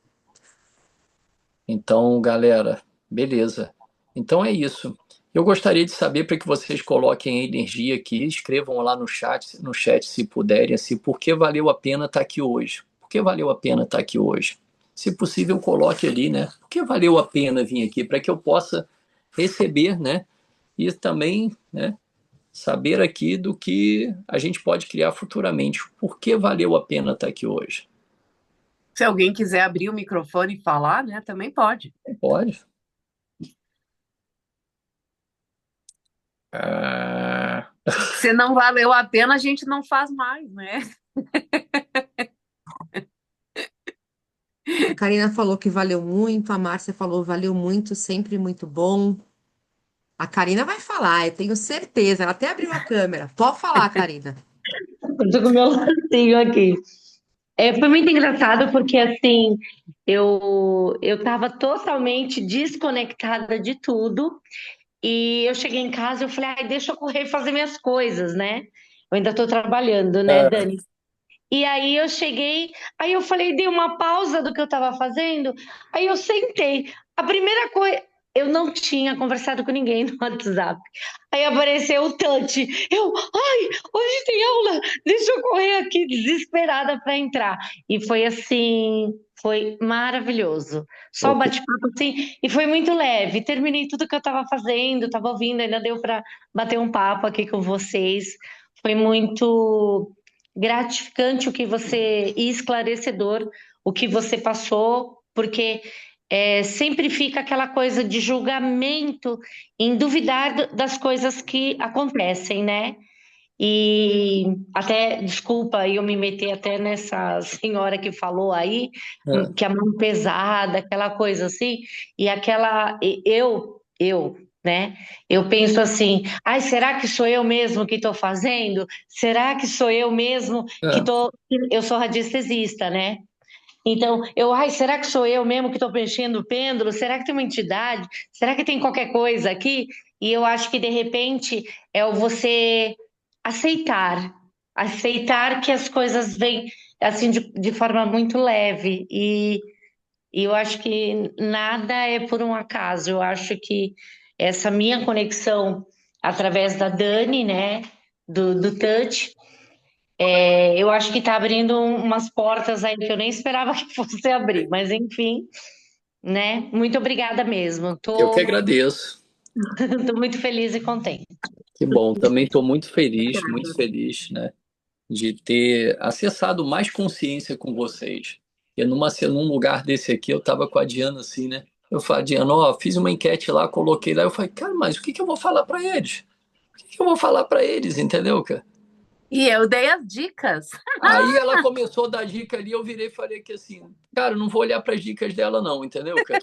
S2: Então, galera, beleza. Então é isso. Eu gostaria de saber para que vocês coloquem a energia aqui, escrevam lá no chat se puderem, assim, por que valeu a pena estar aqui hoje? Por que valeu a pena estar aqui hoje? Se possível, coloque ali, né? Por que valeu a pena vir aqui? Para que eu possa receber, né? E também, né, saber aqui do que a gente pode criar futuramente. Por que valeu a pena estar aqui hoje?
S3: Se alguém quiser abrir o microfone e falar, né, também pode.
S2: Pode. Ah,
S3: Se não valeu a pena, a gente não faz mais, né?
S1: A Karina falou que valeu muito, a Márcia falou valeu muito, sempre muito bom. A Karina vai falar, eu tenho certeza. Ela até abriu a câmera. Pode falar, Karina.
S5: Eu tô com o meu lacinho aqui. Foi muito engraçado porque, assim, eu tava totalmente desconectada de tudo e eu cheguei em casa e eu falei, ai, deixa eu correr e fazer minhas coisas, né? Eu ainda tô trabalhando, né,
S2: ah,
S5: Dani? E aí eu cheguei, aí eu falei, dei uma pausa do que eu estava fazendo, aí eu sentei. A primeira coisa, eu não tinha conversado com ninguém no WhatsApp. Aí apareceu o touch. Ai, hoje tem aula, deixa eu correr aqui desesperada para entrar. E foi assim, foi maravilhoso. Só
S2: pô,
S5: um bate-papo assim, e foi muito leve. Terminei tudo que eu estava fazendo, estava ouvindo, ainda deu para bater um papo aqui com vocês. Foi muito gratificante o que você e esclarecedor o que você passou, porque sempre fica aquela coisa de julgamento, em duvidar das coisas que acontecem, né? E até, desculpa eu me meter até nessa senhora que falou aí,
S2: ah,
S5: que a mão pesada, aquela coisa assim, e aquela, né? Eu penso assim, ai, será que sou eu mesmo que estou fazendo? Será que sou eu mesmo que
S2: ah,
S5: estou. Eu sou radiestesista, né? Então, ai, será que sou eu mesmo que estou preenchendo o pêndulo? Será que tem uma entidade? Será que tem qualquer coisa aqui? E eu acho que de repente é o você aceitar, aceitar que as coisas vêm assim de forma muito leve. E eu acho que nada é por um acaso. Eu acho que essa minha conexão através da Dani, né, do Touch, eu acho que está abrindo umas portas aí que eu nem esperava que fosse abrir, mas enfim, né? Muito obrigada mesmo.
S2: eu que
S5: Tô,
S2: agradeço.
S5: tô muito feliz e contente.
S2: Que bom, também estou muito feliz, né, de ter acessado mais consciência com vocês. E num lugar desse aqui, eu estava com a Diana assim, né? Eu falei, Diana, ó, fiz uma enquete lá, coloquei lá. Eu falei, cara, mas o que que eu vou falar para eles? O que que eu vou falar para eles, entendeu, cara?
S3: E eu dei as dicas.
S2: Aí ela começou a dar dica ali, eu virei e falei que assim, cara, eu não vou olhar para as dicas dela, não, entendeu, cara?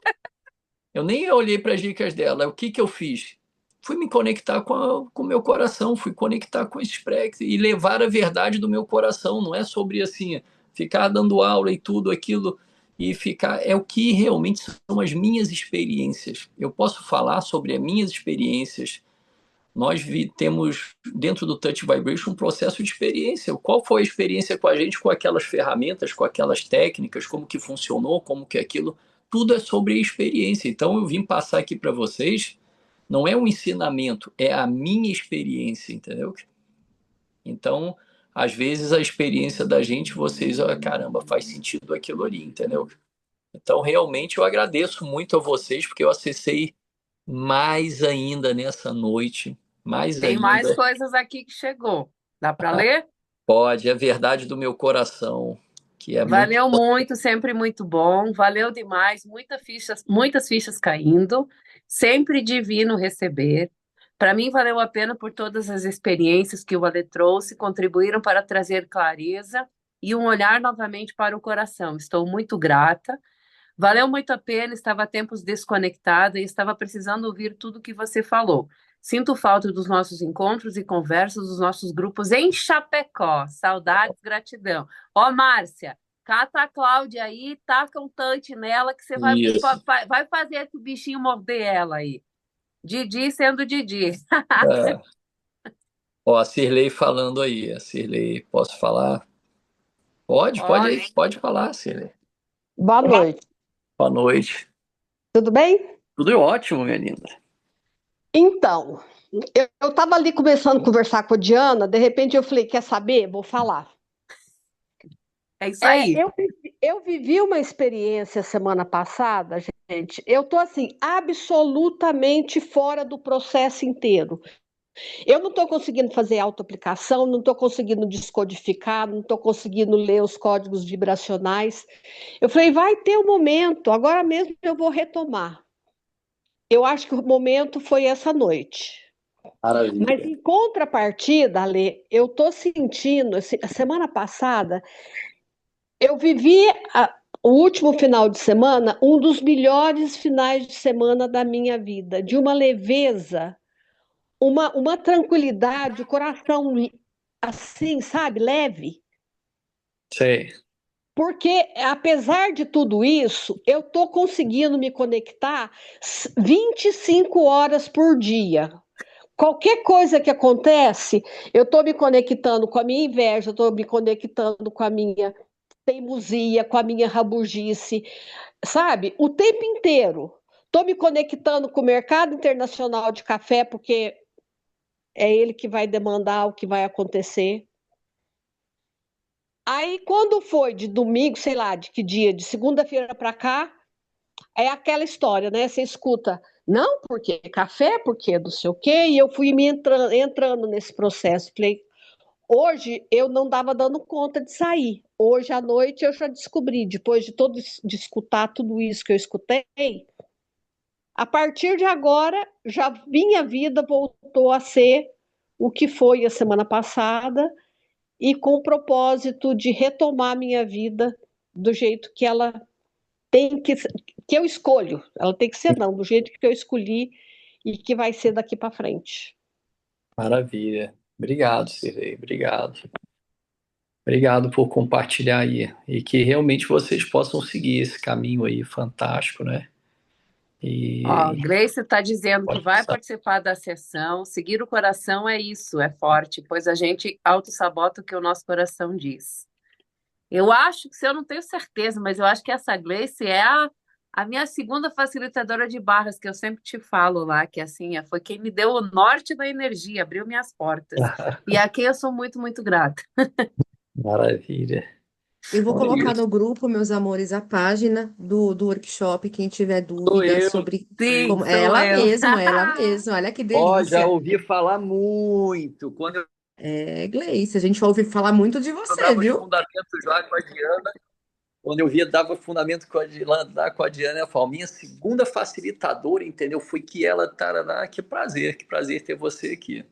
S2: Eu nem olhei para as dicas dela. O que que eu fiz? Fui me conectar com o meu coração, fui conectar com esse prec e levar a verdade do meu coração. Não é sobre assim, ficar dando aula e tudo aquilo e ficar. É o que realmente são as minhas experiências. Eu posso falar sobre as minhas experiências. Temos dentro do Touch Vibration um processo de experiência. Qual foi a experiência com a gente, com aquelas ferramentas, com aquelas técnicas, como que funcionou, como que aquilo. Tudo é sobre experiência. Então eu vim passar aqui para vocês, não é um ensinamento, é a minha experiência, entendeu? Então, às vezes a experiência da gente, vocês, ó, caramba, faz sentido aquilo ali, entendeu? Então, realmente eu agradeço muito a vocês, porque eu acessei mais ainda nessa noite, mais
S3: Tem mais
S2: ainda.
S3: coisas aqui que chegou. Dá para ler?
S2: Pode, é verdade do meu coração, que é muito.
S3: Valeu muito, sempre muito bom. Valeu demais, muitas fichas caindo. Sempre divino receber. Para mim, valeu a pena por todas as experiências que o Ale trouxe, contribuíram para trazer clareza e um olhar novamente para o coração. Estou muito grata. Valeu muito a pena, estava há tempos desconectada e estava precisando ouvir tudo que você falou. Sinto falta dos nossos encontros e conversas dos nossos grupos em Chapecó. Saudades, gratidão. Ó, Márcia, cata a Cláudia aí, taca um touch nela que você
S2: Isso.
S3: vai fazer esse bichinho morder ela aí. Didi sendo Didi.
S2: É. Ó, a Cirlei falando aí. A Cirlei, posso falar?
S3: Pode.
S2: Pode falar, Cirlei.
S6: Boa noite.
S2: Boa noite.
S6: Tudo bem?
S2: Tudo ótimo, minha linda.
S6: Então, eu estava ali começando a conversar com a Diana, de repente eu falei, quer saber? Vou falar.
S3: É isso aí.
S6: Eu vivi uma experiência semana passada, gente. Eu tô assim, absolutamente fora do processo inteiro. Eu não estou conseguindo fazer autoaplicação, não estou conseguindo descodificar, não estou conseguindo ler os códigos vibracionais. Eu falei, vai ter um momento, agora mesmo eu vou retomar. Eu acho que o momento foi essa noite. Mas
S2: Maravilha.
S6: em contrapartida, Ale, eu tô sentindo, a semana passada, eu vivi o último final de semana, um dos melhores finais de semana da minha vida, de uma leveza, uma tranquilidade, o coração assim, sabe, leve.
S2: Sei.
S6: Porque, apesar de tudo isso, eu estou conseguindo me conectar 25 horas por dia. Qualquer coisa que acontece, eu estou me conectando com a minha inveja, estou me conectando com a minha teimosia, com a minha rabugice, sabe? O tempo inteiro. Estou me conectando com o mercado internacional de café, porque é ele que vai demandar o que vai acontecer. Aí, quando foi de domingo, sei lá, de que dia, de segunda-feira para cá, é aquela história, né? Você escuta, não, porque café, porque não sei o quê, e eu fui entrando nesse processo. Falei, hoje eu não dava dando conta de sair. Hoje à noite eu já descobri, depois de escutar tudo isso que eu escutei, a partir de agora, já minha vida voltou a ser o que foi a semana passada, e com o propósito de retomar minha vida do jeito que ela tem que eu escolho. Ela tem que ser não, do jeito que eu escolhi e que vai ser daqui para frente.
S2: Maravilha. Obrigado, Cirlei. Obrigado. Obrigado por compartilhar aí. E que realmente vocês possam seguir esse caminho aí fantástico, né?
S3: Ó,
S2: E
S3: Gleice está dizendo que
S2: pode
S3: vai
S2: passar.
S3: participar da sessão. Seguir o coração é isso, é forte, pois a gente autossabota o que o nosso coração diz. Eu acho que, se eu não tenho certeza, mas eu acho que essa Gleice é a minha segunda facilitadora de barras, que eu sempre te falo lá, que assim, foi quem me deu o norte da energia, abriu minhas portas. E a quem eu sou muito, muito grata.
S2: Maravilha.
S1: Eu vou
S2: Então é
S1: colocar
S2: isso.
S1: no grupo, meus amores, a página do workshop. Quem tiver
S2: Sou
S1: dúvidas
S2: eu.
S1: sobre
S3: Sim,
S1: como.
S3: sou eu.
S1: Ela mesma, olha que
S2: Ó, já
S1: delícia.
S2: ouvi falar muito. Quando eu
S1: É, Gleice, a gente ouve falar muito de você,
S2: dava os
S1: viu?
S2: fundamentos lá com a Diana, quando eu via, dava fundamento lá com a Diana, ela falou, minha segunda facilitadora, entendeu? Foi que ela, tarará, que prazer ter você aqui.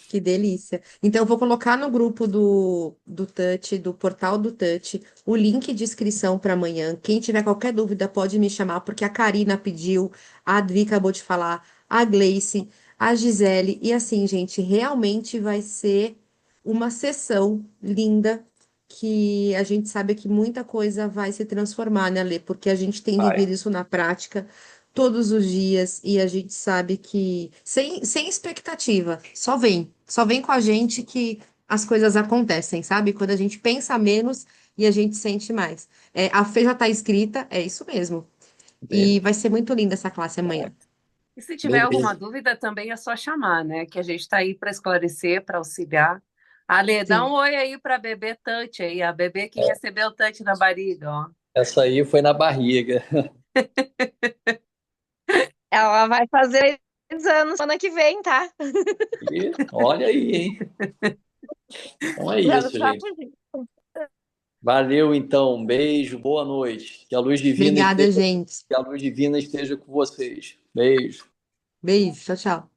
S1: Que delícia. Então, eu vou colocar no grupo do Touch, do portal do Touch, o link de inscrição para amanhã. Quem tiver qualquer dúvida pode me chamar, porque a Karina pediu, a Adri acabou de falar, a Gleice, a Gisele. E assim, gente, realmente vai ser uma sessão linda, que a gente sabe que muita coisa vai se transformar, né, Lê? Porque a gente tem
S2: Vai.
S1: vivido isso na prática todos os dias e a gente sabe que sem expectativa, só vem com a gente que as coisas acontecem, sabe? Quando a gente pensa menos e a gente sente mais. É, a Fê já está escrita, é isso mesmo. E vai ser muito linda essa classe amanhã.
S3: E se tiver alguma
S2: Beleza.
S3: dúvida, também é só chamar, né? Que a gente está aí para esclarecer, para auxiliar. Ale, dá um
S1: Sim.
S3: oi aí para a bebê Touch aí, a bebê que recebeu o touch na barriga, ó.
S2: Essa aí foi na barriga.
S7: Ela vai fazer 10 anos ano que vem, tá?
S2: E olha aí, hein? Então é
S7: Já no
S2: isso, gente.
S7: próprio dia.
S2: Valeu, então. Um beijo, boa noite.
S1: Obrigada, gente.
S2: Que a luz divina esteja com vocês. Beijo.
S1: Beijo, tchau, tchau.